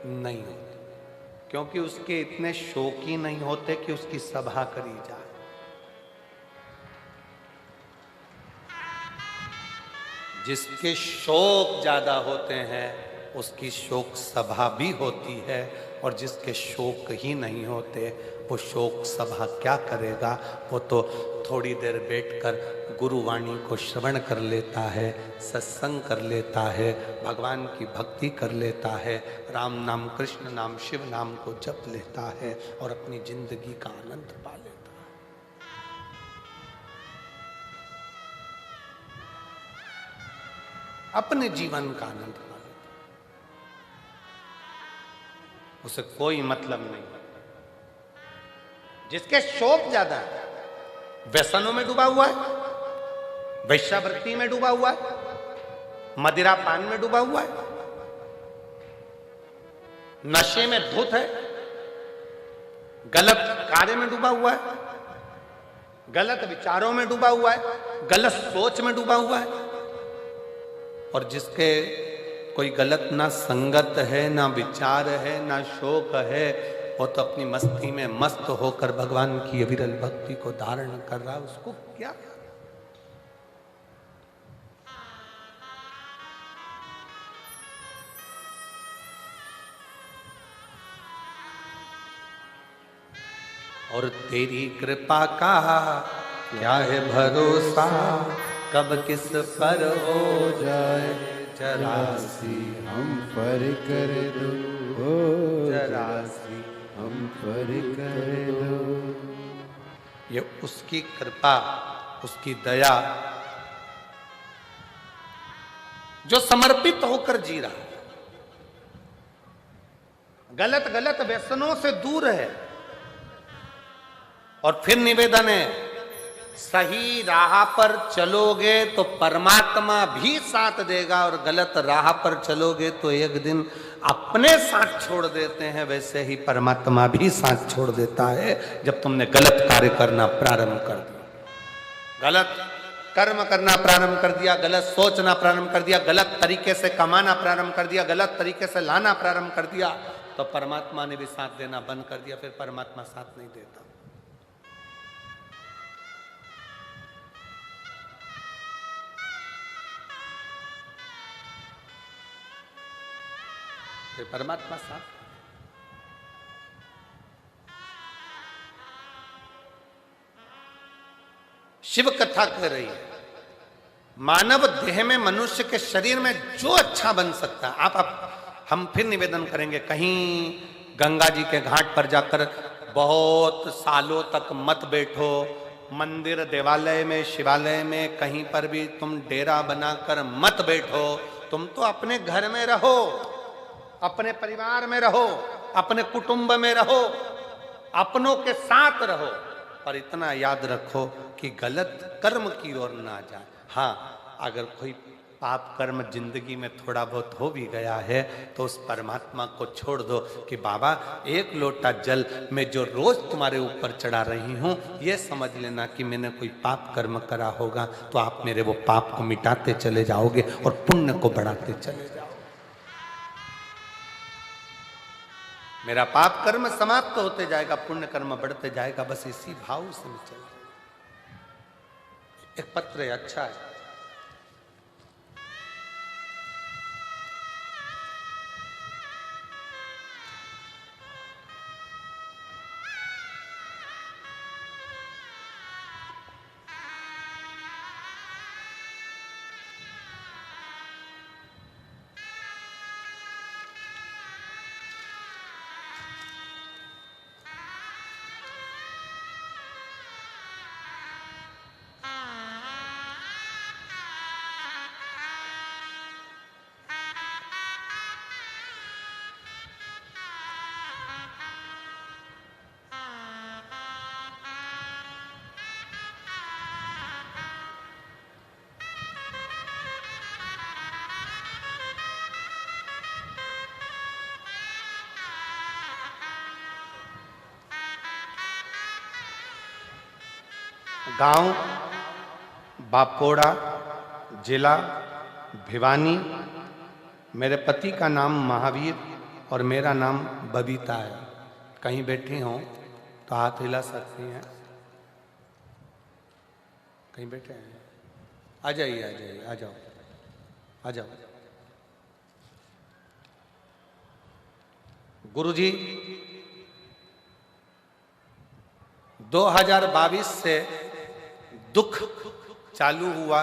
नहीं होती, क्योंकि उसके इतने शोकी नहीं होते कि उसकी सभा करी जाए। जिसके शोक ज्यादा होते हैं उसकी शोक सभा भी होती है, और जिसके शोक ही नहीं होते वो शोक सभा क्या करेगा? वो तो थोड़ी देर बैठकर गुरुवाणी को श्रवण कर लेता है, सत्संग कर लेता है, भगवान की भक्ति कर लेता है, राम नाम, कृष्ण नाम, शिव नाम को जप लेता है और अपनी जिंदगी का आनंद पा लेता है। अपने जीवन का आनंद पा लेता है। उसे कोई मतलब नहीं। जिसके शोक ज्यादा है, व्यसनों में डूबा हुआ है, वैश्यावृत्ति में डूबा हुआ है, मदिरा पान में डूबा हुआ है, नशे में धुत है, गलत कार्य में डूबा हुआ है, गलत विचारों में डूबा हुआ है, गलत सोच में डूबा हुआ है, और जिसके कोई गलत ना संगत है, ना विचार है, ना शोक है, वो तो अपनी मस्ती में मस्त होकर भगवान की अविरल भक्ति को धारण कर रहा है। उसको क्या? और तेरी कृपा का क्या है भरोसा, कब किस पर हो जाए जरासी हम पर कर दो, हो जरासी हम पर कर दो। ये उसकी कृपा, उसकी दया, जो समर्पित होकर जी रहा है, गलत गलत व्यसनों से दूर है। और फिर निवेदन है, सही राह पर चलोगे तो परमात्मा भी साथ देगा, और गलत राह पर चलोगे तो एक दिन अपने साथ छोड़ देते हैं, वैसे ही परमात्मा भी साथ छोड़ देता है जब तुमने गलत कार्य करना प्रारंभ कर दिया, गलत कर्म करना प्रारंभ कर दिया, गलत सोचना प्रारंभ कर दिया, गलत तरीके से कमाना प्रारंभ कर दिया, गलत तरीके से लाना प्रारंभ कर दिया, तो परमात्मा ने भी साथ देना बंद कर दिया। फिर परमात्मा साथ नहीं देता। फिर परमात्मा साथ। शिव कथा कह रही है मानव देह में, मनुष्य के शरीर में जो अच्छा बन सकता है। हम फिर निवेदन करेंगे, कहीं गंगा जी के घाट पर जाकर बहुत सालों तक मत बैठो। मंदिर, देवालय में, शिवालय में, कहीं पर भी तुम डेरा बनाकर मत बैठो। तुम तो अपने घर में रहो, अपने परिवार में रहो, अपने कुटुंब में रहो, अपनों के साथ रहो, पर इतना याद रखो कि गलत कर्म की ओर ना जाए। हाँ, अगर कोई पाप कर्म जिंदगी में थोड़ा बहुत हो भी गया है तो उस परमात्मा को छोड़ दो कि बाबा एक लोटा जल मैं जो रोज तुम्हारे ऊपर चढ़ा रही हूं, यह समझ लेना कि मैंने कोई पाप कर्म करा होगा तो आप मेरे वो पाप को मिटाते चले जाओगे और पुण्य को बढ़ाते चले जाओगे। मेरा पाप कर्म समाप्त होते जाएगा, पुण्य कर्म बढ़ते जाएगा। बस इसी भाव से मैं चल। एक पत्र है, अच्छा है। गांव बापोड़ा, जिला भिवानी। मेरे पति का नाम महावीर और मेरा नाम बबीता है। कहीं बैठी हो तो हाथ हिला सकती हैं। कहीं बैठे हैं? आ जाइए, आ जाइए, आ जाओ, आ जाओ। गुरुजी 2022 से दुख चालू हुआ,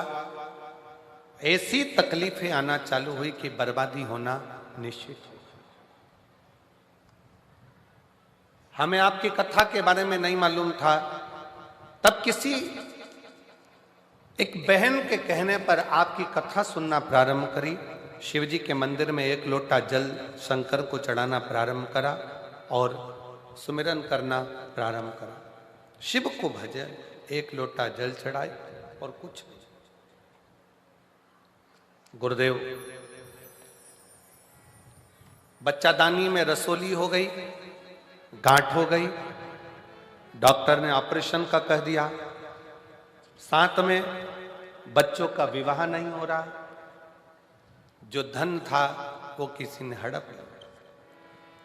ऐसी तकलीफें आना चालू हुई कि बर्बादी होना निश्चित है। हमें आपकी कथा के बारे में नहीं मालूम था। तब किसी एक बहन के कहने पर आपकी कथा सुनना प्रारंभ करी। शिवजी के मंदिर में एक लोटा जल शंकर को चढ़ाना प्रारंभ करा और सुमिरन करना प्रारंभ करा। शिव को भजे, एक लोटा जल चढ़ाए और कुछ नहीं। गुरुदेव बच्चादानी में रसोली हो गई, गांठ हो गई, डॉक्टर ने ऑपरेशन का कह दिया। साथ में बच्चों का विवाह नहीं हो रहा, जो धन था वो किसी ने हड़प लिया।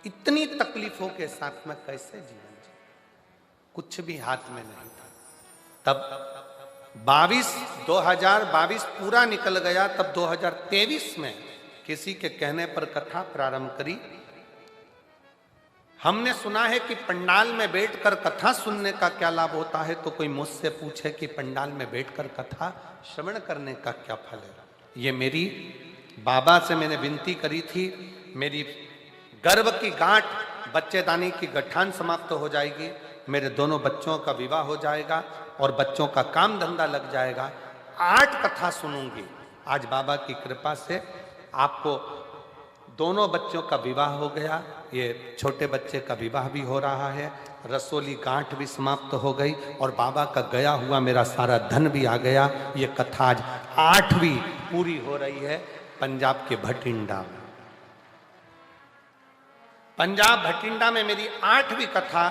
इतनी तकलीफों के साथ में कैसे जीवन जी, कुछ भी हाथ में नहीं था। तब 2022 पूरा निकल गया। तब 2023 में किसी के कहने पर कथा प्रारंभ करी। हमने सुना है कि पंडाल में बैठकर कथा सुनने का क्या लाभ होता है, तो कोई मुझसे पूछे कि पंडाल में बैठकर कथा श्रवण करने का क्या फल है। ये मेरी बाबा से मैंने विनती करी थी। मेरी गर्भ की गांठ, बच्चेदानी की गठान समाप्त हो जाएगी, मेरे दोनों बच्चों का विवाह हो जाएगा और बच्चों का काम धंधा लग जाएगा। 8 कथा सुनूंगी। आज बाबा की कृपा से आपको दोनों बच्चों का विवाह हो गया। ये छोटे बच्चे का विवाह भी हो रहा है, रसोली गांठ भी समाप्त हो गई और बाबा का गया हुआ मेरा सारा धन भी आ गया। ये कथा आज 8वीं पूरी हो रही है पंजाब के भटिंडा में। पंजाब भटिंडा में मेरी 8वीं कथा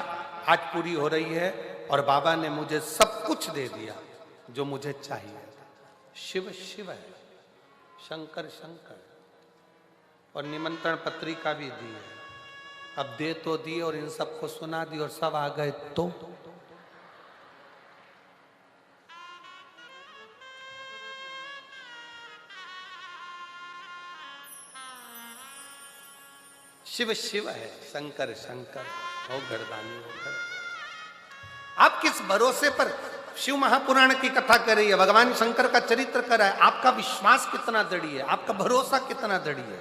आज पूरी हो रही है और बाबा ने मुझे सब कुछ दे दिया जो मुझे चाहिए। शिव शिव है, शंकर शंकर, और निमंत्रण पत्रिका भी दी है। अब दे तो दी और इन सबको सुना दी और सब आ गए तो शिव शिव है, शंकर शंकर, हो गर्दानी हो घर। आप किस भरोसे पर शिव महापुराण की कथा कर रही है, भगवान शंकर का चरित्र कर रहा है, आपका विश्वास कितना दृढ़ है, आपका भरोसा कितना दृढ़ है?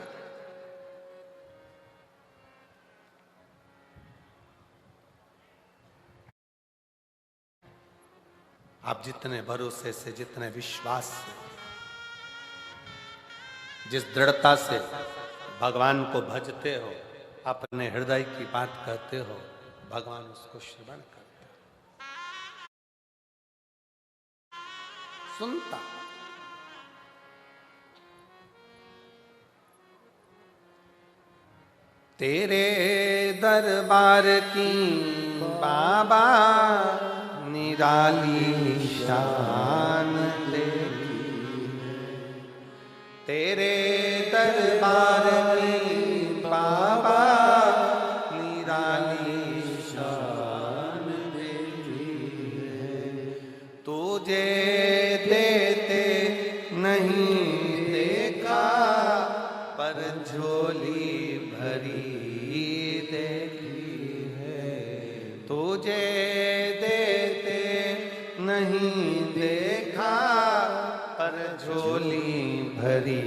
आप जितने भरोसे से, जितने विश्वास से, जिस दृढ़ता से भगवान को भजते हो, अपने हृदय की बात कहते हो, भगवान उसको श्रवण करता, सुनता। तेरे दरबार की बाबा निराली शान तेरी, तेरे दरबार की बाबा निराली शान तेरी है। तुझे देते नहीं देखा, पर झोली भरी देखी है। तुझे देते नहीं देखा, पर झोली भरी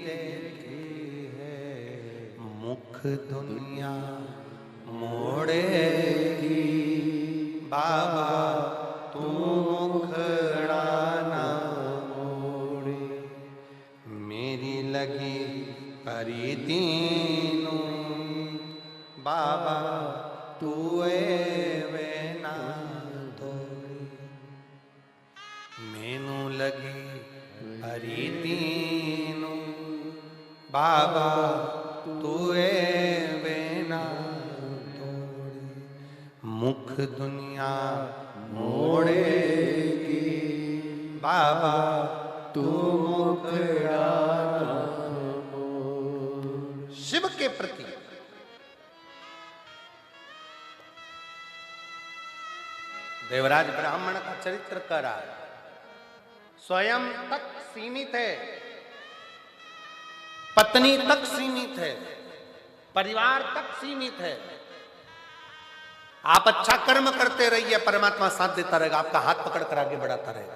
देखी है। मुख दुनिया मोड़ेगी बाबा, तू मुखड़ा ना मोड़े। मेरी लगी परी तीनों बाबा, तू वे ना दौड़ी। मैनू लगी परी तीनों बाबा, तू वे ना दौड़ी। मुख दुनिया मोड़ेगी बाबा, तू मुखड़ा ना मोड़। शिव के प्रति देवराज ब्राह्मण का चरित्र कर रहा है। स्वयं तक सीमित है, पत्नी तक सीमित है, परिवार तक सीमित है। आप अच्छा कर्म करते रहिए, परमात्मा साथ देता रहेगा, आपका हाथ पकड़ कर आगे बढ़ाता रहेगा।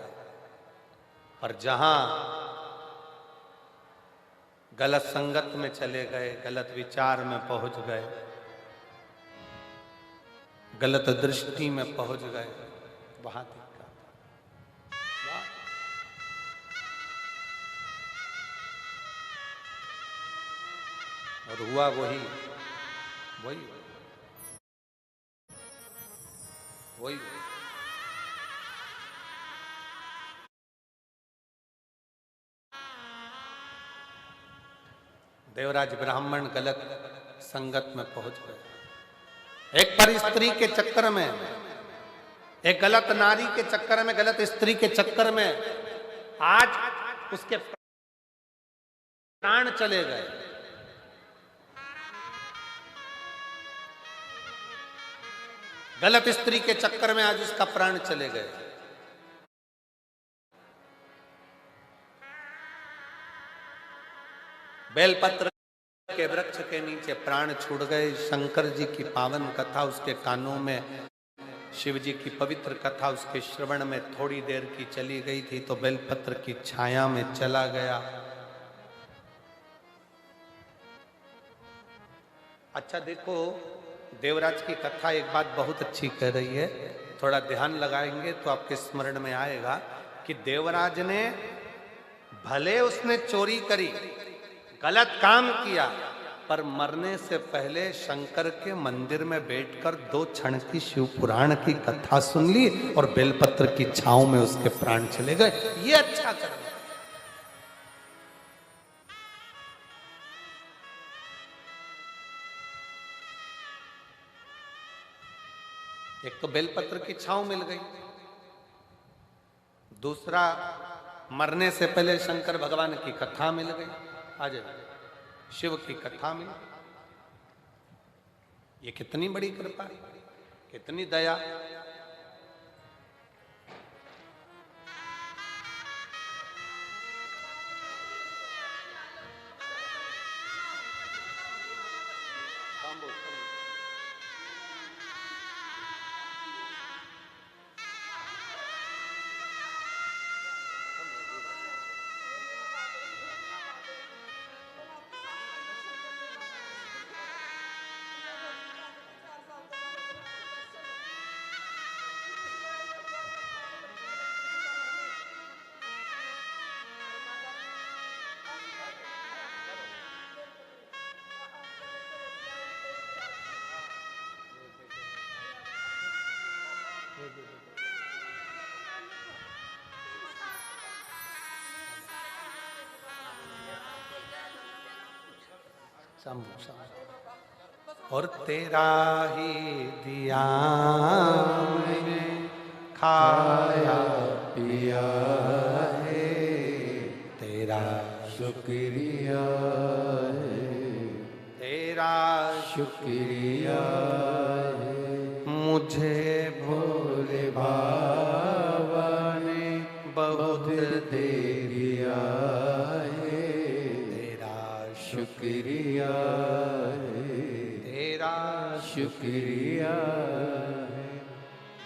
पर जहां गलत संगत में चले गए, गलत विचार में पहुंच गए, गलत दृष्टि में पहुंच गए, वहां दिक्कत। और हुआ वही वही वही देवराज ब्राह्मण गलत संगत में पहुंच गए। एक पर स्त्री के चक्कर में, एक गलत नारी के चक्कर में, गलत स्त्री के चक्कर में आज उसके प्राण चले गए। गलत स्त्री के चक्कर में आज उसका प्राण चले गए। बेलपत्र के वृक्ष के नीचे प्राण छूट गए। शंकर जी की पावन कथा उसके कानों में, शिव जी की पवित्र कथा उसके श्रवण में थोड़ी देर की चली गई थी तो बेलपत्र की छाया में चला गया। अच्छा देखो, देवराज की कथा एक बात बहुत अच्छी कह रही है, थोड़ा ध्यान लगाएंगे तो आपके स्मरण में आएगा कि देवराज ने, भले उसने चोरी करी, गलत काम किया, पर मरने से पहले शंकर के मंदिर में बैठकर 2 क्षण की शिव पुराण की कथा सुन ली और बेलपत्र की छांव में उसके प्राण चले गए। ये अच्छा कर। एक तो बेलपत्र की छांव मिल गई, दूसरा मरने से पहले शंकर भगवान की कथा मिल गई, आज शिव की कथा मिल गई। ये कितनी बड़ी कृपा, कितनी दया। और तेरा ही दिया मैंने खाया पिया है, तेरा शुक्रिया है, तेरा शुक्रिया है। मुझे भोले बाबा ने बहुत दे दिया है, तेरा शुक्रिया है, तेरा शुक्रिया है।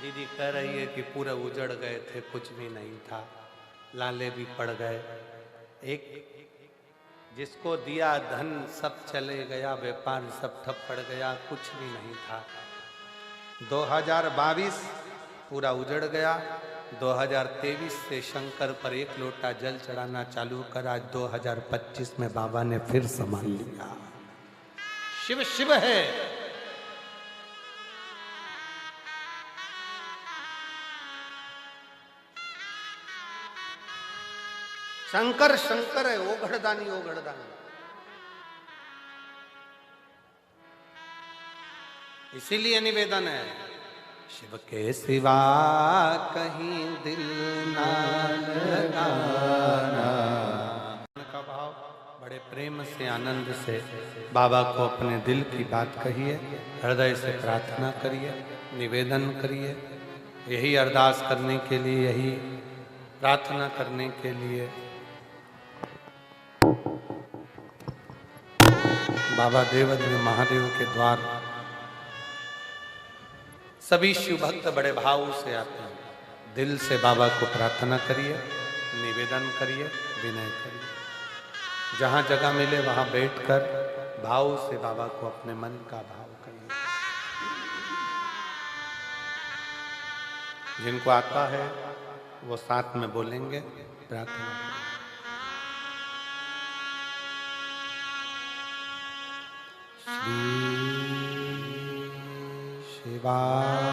दीदी कह रही है कि पूरा उजड़ गए थे, कुछ भी नहीं था, लाले भी पड़ गए। एक जिसको दिया धन सब चले गया, व्यापार सब ठप पड़ गया, कुछ भी नहीं था। 2022 पूरा उजड़ गया। 2023 से शंकर पर एक लोटा जल चढ़ाना चालू करा। 2025 में बाबा ने फिर संभाल लिया। शिव शिव है। शंकर शंकर है, ओघड़दानी ओघड़दानी। इसीलिए निवेदन है, शिव के सिवा कहीं दिल ना लगाना। का भाव बड़े प्रेम से, आनंद से बाबा को अपने दिल की बात कहिए, हृदय से प्रार्थना करिए, निवेदन करिए। यही अरदास करने के लिए, यही प्रार्थना करने के लिए बाबा देवद्र महादेव के द्वार सभी शिव भक्त बड़े भाव से आते हैं। दिल से बाबा को प्रार्थना करिए, निवेदन करिए, विनय करिए। जहाँ जगह मिले वहाँ बैठकर भाव से बाबा को अपने मन का भाव करिए। जिनको आता है वो साथ में बोलेंगे, प्रार्थना करें। शिवाय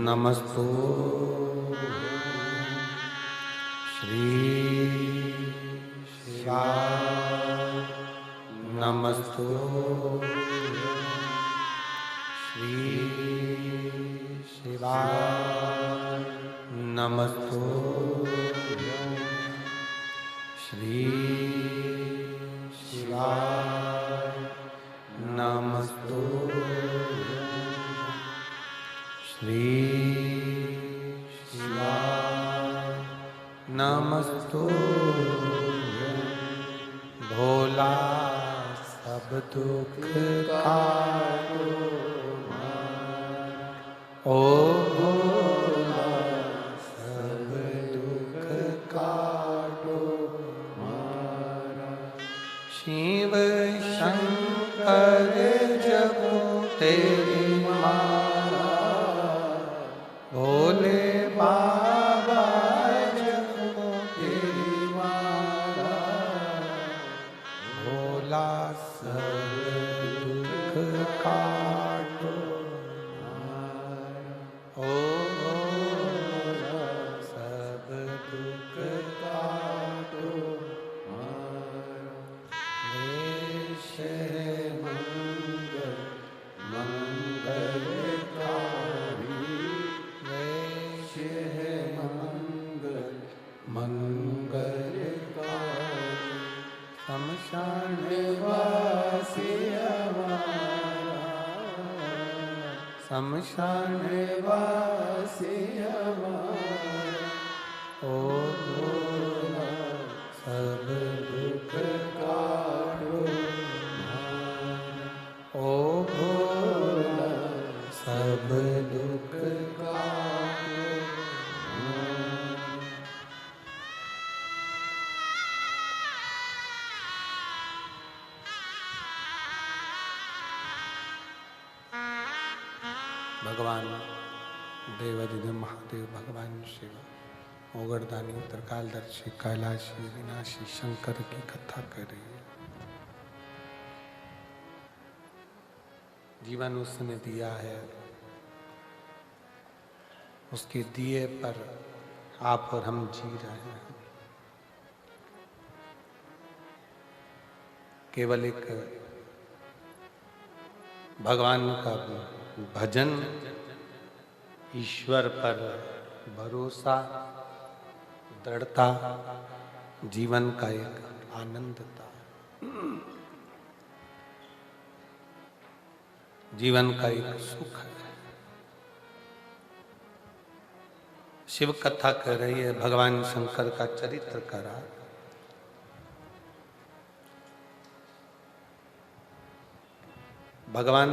नमस्तु श्री शिवाय नमस्तु श्री शिवाय नमस्तु श्री शिवाय नमस्तु श्री शिवाय नमस्तु। भोला सब दुख काटो, ओ भोला सब दुख काटो शिव शंकर जपो तेरी माला, भोले बाबा जपो तेरी माला, भोला सब दुख काटो, ओ भोला सब दुख काटो। शमशान वासी हमारा, ओ भोला सब दुख काटो हमारा। भगवान देवाधिदेव महादेव भगवान शिव ओगरदानी त्रिकालदर्शी कैलाशी विनाशी शंकर की कथा कर रही है। जीवन उसने दिया है, उसके दिए पर आप और हम जी रहे हैं। केवल एक भगवान का भजन, ईश्वर पर भरोसा, दृढ़ता जीवन का एक आनंद था, जीवन का एक सुख है। शिव कथा कर रही है, भगवान शंकर का चरित्र करा। भगवान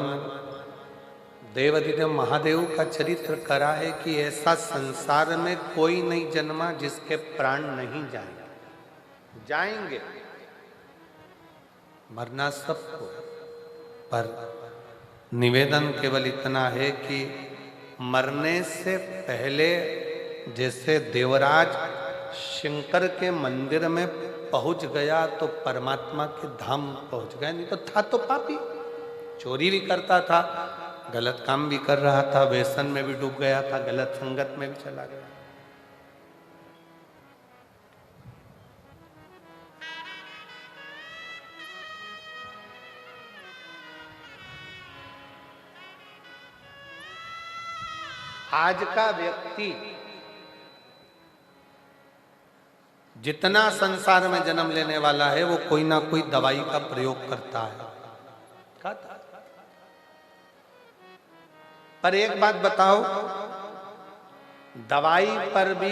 देवाधिदेव महादेव का चरित्र करा है कि ऐसा संसार में कोई नहीं जन्मा जिसके प्राण नहीं जाएंगे। जाएंगे, मरना सबको, पर निवेदन केवल इतना है कि मरने से पहले जैसे देवराज शंकर के मंदिर में पहुंच गया तो परमात्मा के धाम पहुंच गया, नहीं तो था तो पापी, चोरी भी करता था, गलत काम भी कर रहा था, व्यसन में भी डूब गया था, गलत संगत में भी चला गया। आज का व्यक्ति जितना संसार में जन्म लेने वाला है वो कोई ना कोई दवाई का प्रयोग करता है, खाता। पर एक बात बताओ, दवाई पर भी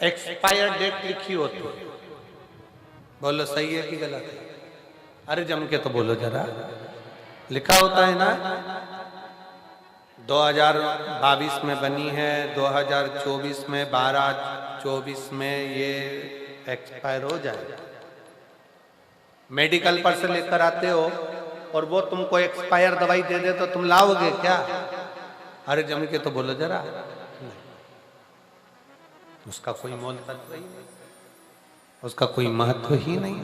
एक्सपायर डेट लिखी होती है। बोलो सही है कि गलत है? अरे जम के तो बोलो जरा। लिखा होता है ना, 2022 में बनी है, 2024 में 12/24 में ये एक्सपायर हो जाएगा। मेडिकल पर से लेकर आते हो और वो तुमको एक्सपायर दवाई दे दे तो तुम लाओगे क्या? अरे जम के तो बोलो जरा। उसका कोई मोल तत्व ही नहीं, उसका कोई महत्व ही नहीं,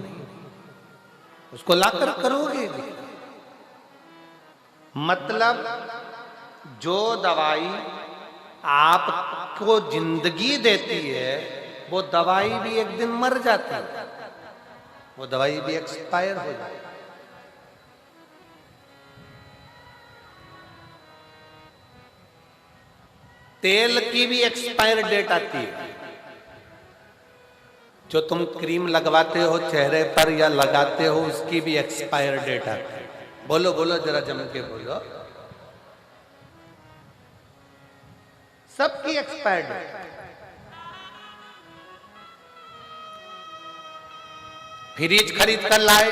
उसको लाकर करोगे। मतलब जो दवाई आपको जिंदगी देती है वो दवाई भी एक दिन मर जाती है, वो दवाई भी एक्सपायर हो जाती है। तेल की भी एक्सपायर डेट आती है। जो तुम क्रीम लगवाते हो चेहरे पर या लगाते हो उसकी भी एक्सपायर डेट आती है। बोलो बोलो जरा जम के बोलो। सबकी एक्सपायर डेट। फ्रिज खरीद कर लाए,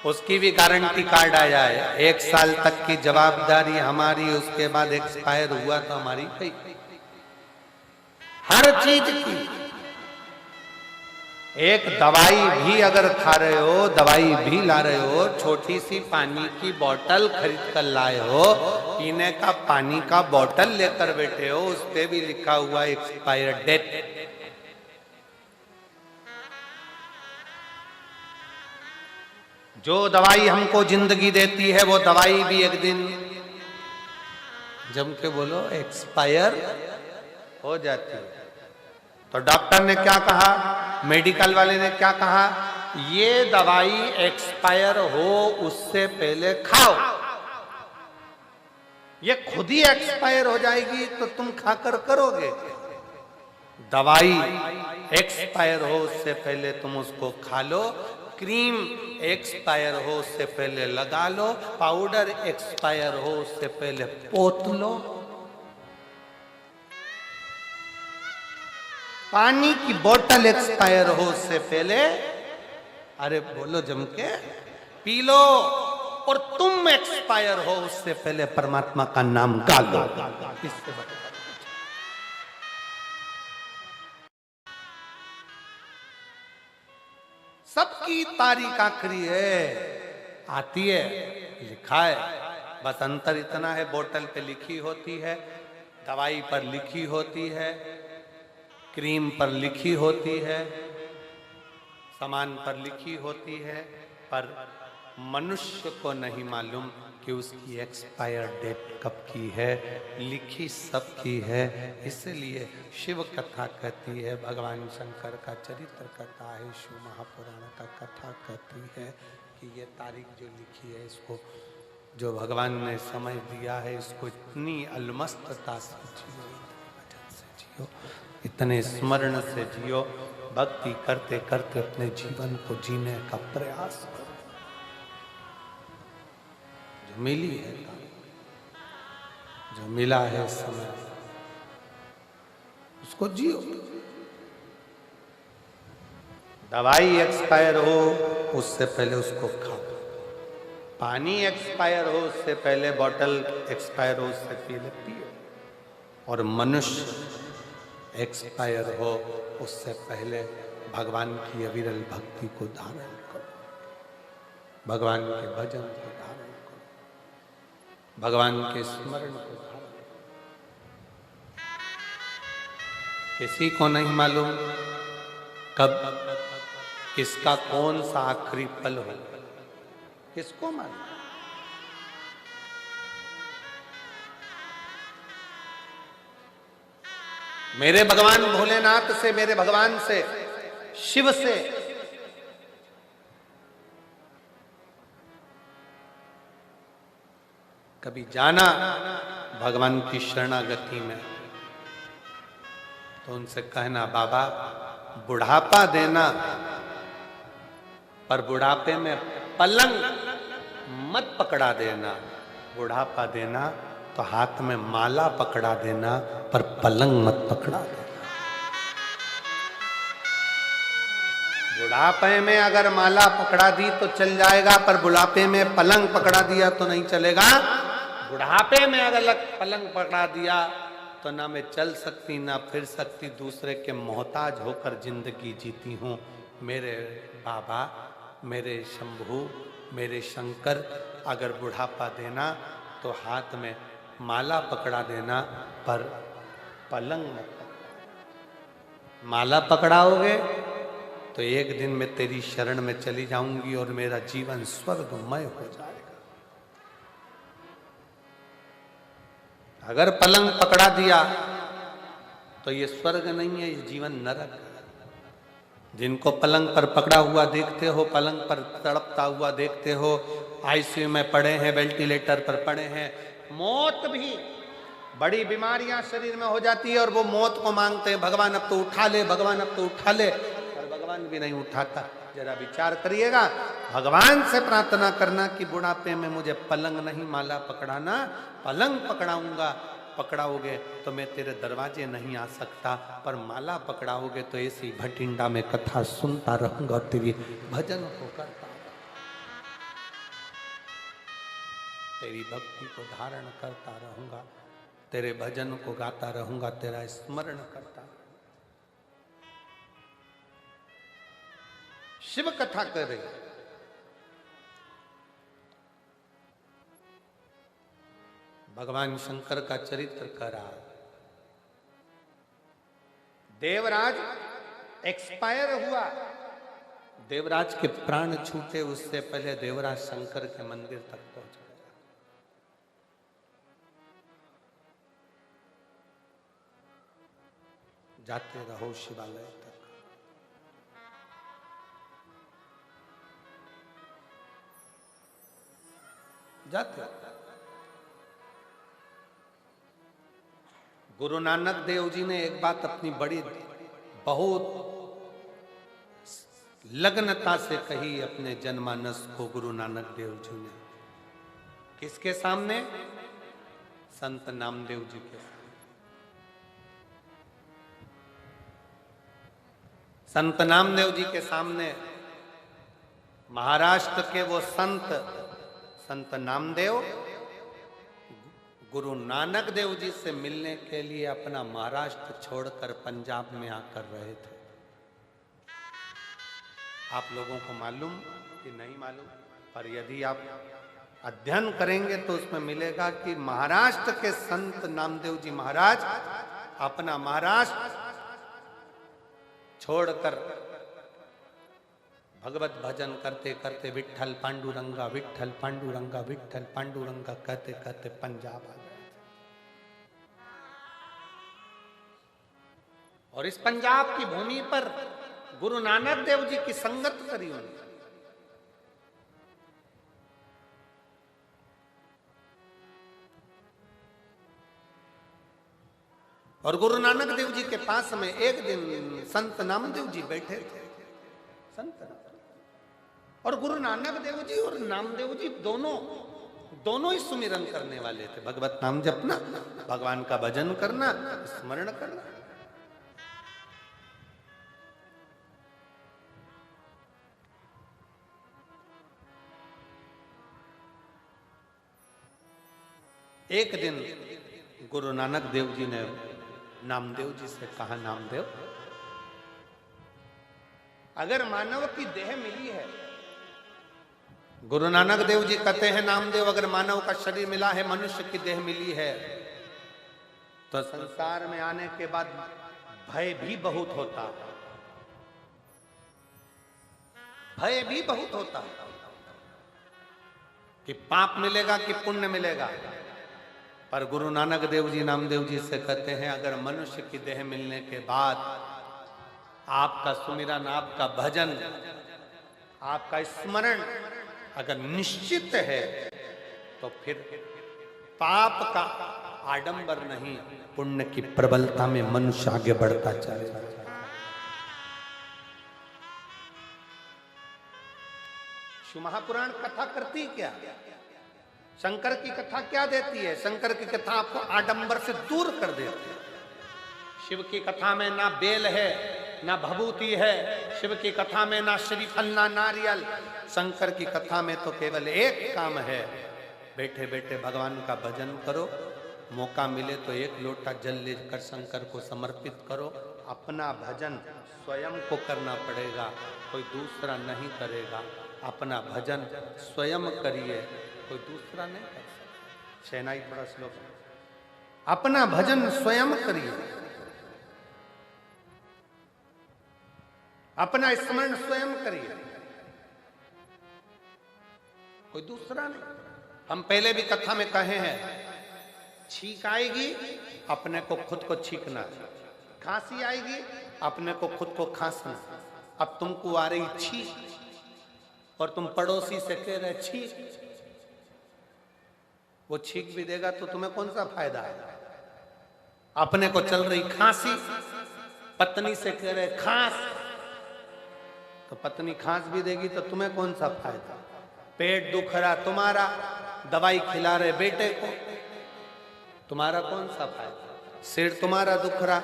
उसकी भी गारंटी कार्ड आया है, 1 साल तक की जवाबदारी हमारी, उसके बाद एक्सपायर हुआ तो हमारी गई। हर चीज की। एक दवाई भी अगर खा रहे हो, दवाई भी ला रहे हो, छोटी सी पानी की बोतल खरीद कर लाए हो, पीने का पानी का बोतल लेकर बैठे हो, उस पे भी लिखा हुआ एक्सपायर डेट। जो दवाई हमको जिंदगी देती है वो दवाई भी एक दिन जम के बोलो एक्सपायर हो जाती है। तो डॉक्टर ने क्या कहा, मेडिकल वाले ने क्या कहा, ये दवाई एक्सपायर हो उससे पहले खाओ। ये खुद ही एक्सपायर हो जाएगी तो तुम खाकर करोगे। दवाई एक्सपायर हो उससे पहले तुम उसको खा लो, क्रीम एक्सपायर हो उससे पहले लगा लो, पाउडर एक्सपायर हो उससे पहले पोत लो, पानी की बोतल एक्सपायर हो उससे पहले, अरे बोलो जम के, पी लो। और तुम एक्सपायर हो उससे पहले परमात्मा का नाम गा लो। इससे सबकी तारीख आखिरी है, आती है, लिखा है बस अंतर इतना है, बोतल पे लिखी होती है, दवाई पर लिखी होती है, क्रीम पर लिखी होती है, सामान पर लिखी होती है, पर मनुष्य को नहीं मालूम कि उसकी एक्सपायर डेट कब की है। लिखी सब की है। इसलिए शिव कथा कहती है, भगवान शंकर का चरित्र कहता है, शिव महापुराण का कथा कहती है कि ये तारीख जो लिखी है, इसको जो भगवान ने समय दिया है, इसको इतनी अलमस्तता से जियो, भजन से जियो, इतने स्मरण से जियो, भक्ति करते करते अपने जीवन को जीने का प्रयास करो। जो मिली है, जो मिला है समय, उसको जियो। दवाई एक्सपायर हो उससे पहले उसको खाओ, पानी एक्सपायर हो उससे पहले, बॉटल एक्सपायर हो उससे पहले पियो, और मनुष्य एक्सपायर हो उससे पहले भगवान की अविरल भक्ति को धारण करो, भगवान के भजन को धारण करो, भगवान के स्मरण को धारण करो। किसी को नहीं मालूम कब किसका कौन सा आखिरी पल हो, किसको मालूम? मेरे भगवान भोलेनाथ से, मेरे भगवान से, शिव से कभी जाना भगवान की शरणागति में, तो उनसे कहना, बाबा बुढ़ापा देना, पर बुढ़ापे में पलंग मत पकड़ा देना। बुढ़ापा देना तो हाथ में माला पकड़ा देना, पर पलंग मत पकड़ा देना। बुढ़ापे में अगर माला पकड़ा दी तो चल जाएगा, पर बुढ़ापे में पलंग पकड़ा दिया तो नहीं चलेगा। बुढ़ापे में अगर पलंग पकड़ा दिया तो ना मैं चल सकती, ना फिर सकती, दूसरे के मोहताज होकर जिंदगी जीती हूँ। मेरे बाबा, मेरे शंभू, मेरे शंकर, अगर बुढ़ापा देना तो हाथ में माला पकड़ा देना, पर पलंग मत पकड़ा। माला पकड़ाओगे तो एक दिन मैं तेरी शरण में चली जाऊंगी और मेरा जीवन स्वर्गमय हो जाएगा। अगर पलंग पकड़ा दिया तो ये स्वर्ग नहीं है, ये जीवन नरक है। जिनको पलंग पर पकड़ा हुआ देखते हो, पलंग पर तड़पता हुआ देखते हो, आईसीयू में पड़े हैं, वेंटिलेटर पर पड़े हैं, मौत भी, बड़ी बीमारियां शरीर में हो जाती है और वो मौत को मांगते हैं, भगवान अब तो उठा ले, भगवान अब तो उठा ले, पर भगवान भी नहीं उठाता। जरा विचार करिएगा, भगवान से प्रार्थना करना कि बुढ़ापे में मुझे पलंग नहीं माला पकड़ाना, पलंग पकड़ाऊंगा, पकड़ाओगे तो मैं तेरे दरवाजे नहीं आ सकता, पर माला पकड़ाओगे तो ऐसी भटिंडा में कथा सुनता रहूंगा और तेरी भजन को करता, तेरी भक्ति को धारण करता रहूंगा, तेरे भजन को गाता रहूंगा, तेरा स्मरण करता। शिव कथा कर रही, भगवान शंकर का चरित्र करा। देवराज एक्सपायर हुआ, देवराज के प्राण छूटे उससे पहले देवराज शंकर के मंदिर तक पहुंच गया। जाते रहो शिवालय तक, जाते। गुरु नानक देव जी ने एक बात अपनी बड़ी बहुत लग्नता से कही अपने जनमानस को। गुरु नानक देव जी ने किसके सामने? संत नामदेव जी के सामने। संत नामदेव जी के सामने महाराष्ट्र के वो संत नामदेव गुरु नानक देव जी से मिलने के लिए अपना महाराष्ट्र छोड़कर पंजाब में आकर रहे थे। आप लोगों को मालूम कि नहीं मालूम, पर यदि आप अध्ययन करेंगे तो उसमें मिलेगा कि महाराष्ट्र के संत नामदेव जी महाराज अपना महाराष्ट्र छोड़कर भगवत भजन करते करते विट्ठल पांडुरंगा विट्ठल पांडुरंगा विट्ठल पांडुरंगा कहते कहते पंजाब आ गए। और इस पंजाब की भूमि पर गुरु नानक देव जी की संगत करी उन्होंने। और गुरु नानक देव जी के पास में एक दिन संत नामदेव जी बैठे थे। संत और गुरु नानक देव जी और नामदेव जी दोनों ही सुमिरन करने वाले थे। भगवत नाम जपना, भगवान का भजन करना, स्मरण करना। एक दिन गुरु नानक देव जी ने नामदेव जी से कहा, नामदेव, अगर मानव की देह मिली है, गुरु नानक देव जी कहते हैं, नामदेव, अगर मानव का शरीर मिला है, मनुष्य की देह मिली है, तो संसार में आने के बाद भय भी बहुत होता है। भय भी बहुत होता है कि पाप मिलेगा कि पुण्य मिलेगा। पर गुरु नानक देव जी नामदेव जी से कहते हैं, अगर मनुष्य की देह मिलने के बाद आपका सुमिरन, आपका भजन, आपका स्मरण अगर निश्चित है, तो फिर पाप का आडंबर नहीं, पुण्य की प्रबलता में मनुष्य आगे बढ़ता चलेगा। शिव महापुराण कथा करती क्या? शंकर की कथा क्या देती है? शंकर की कथा आपको आडंबर से दूर कर देती है। शिव की कथा में ना बेल है, ना भभूति है। शिव की कथा में ना श्रीफल, ना नारियल। शंकर की कथा में तो केवल एक काम है, बैठे बैठे भगवान का भजन करो। मौका मिले तो एक लोटा जल लेकर शंकर को समर्पित करो। अपना भजन स्वयं को करना पड़ेगा, कोई दूसरा नहीं करेगा। अपना भजन स्वयं करिए, कोई दूसरा नहीं कर सकता। शहनाई थोड़ा श्लोक। अपना भजन स्वयं करिए, अपना स्मरण स्वयं करिए, कोई दूसरा नहीं। हम पहले भी कथा में कहे हैं, छींक आएगी अपने को खुद को छींकना, खांसी आएगी अपने को खुद को खांसना। अब तुमको आ रही छींक और तुम पड़ोसी से कह रहे छींक, वो छींक भी देगा तो तुम्हें कौन सा फायदा है? अपने को चल रही खांसी, पत्नी से कह रहे खांस, तो पत्नी खांस भी देगी तो तुम्हें कौन सा फायदा? पेट दुख रहा तुम्हारा, दवाई खिला रहे बेटे को, तुम्हारा कौन सा फायदा? सिर तुम्हारा दुख रहा,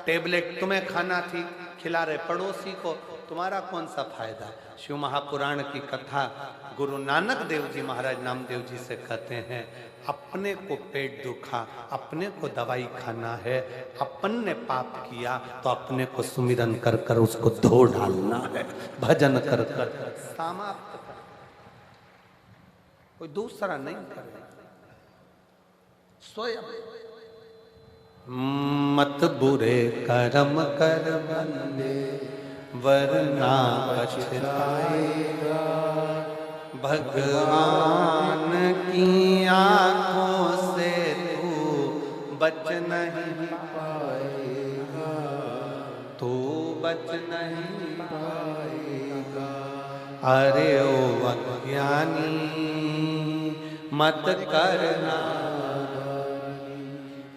टेबलेट तुम्हें खाना थी, खिला रहे पड़ोसी को, तुम्हारा कौन सा फायदा? शिव महापुराण की कथा गुरु नानक देव जी महाराज नामदेव जी से कहते हैं, अपने को पेट दुखा, अपने को दवाई खाना है, अपन ने पाप किया तो अपने को सुमिरन कर कर उसको धो डालना है, भजन कर कर समाप्त कर, कोई दूसरा नहीं करे, स्वयं। मत बुरे कर्म कर बंदे वरना पछताएगा, भगवान की आंखों से तू बच नहीं पाएगा, तू बच नहीं पाएगा। अरे ओ अज्ञानी मत करना,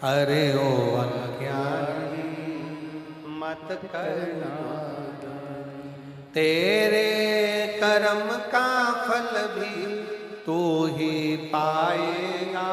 अरे ओ अज्ञानी मत करना, तेरे कर्म का फल भी तू ही पाएगा।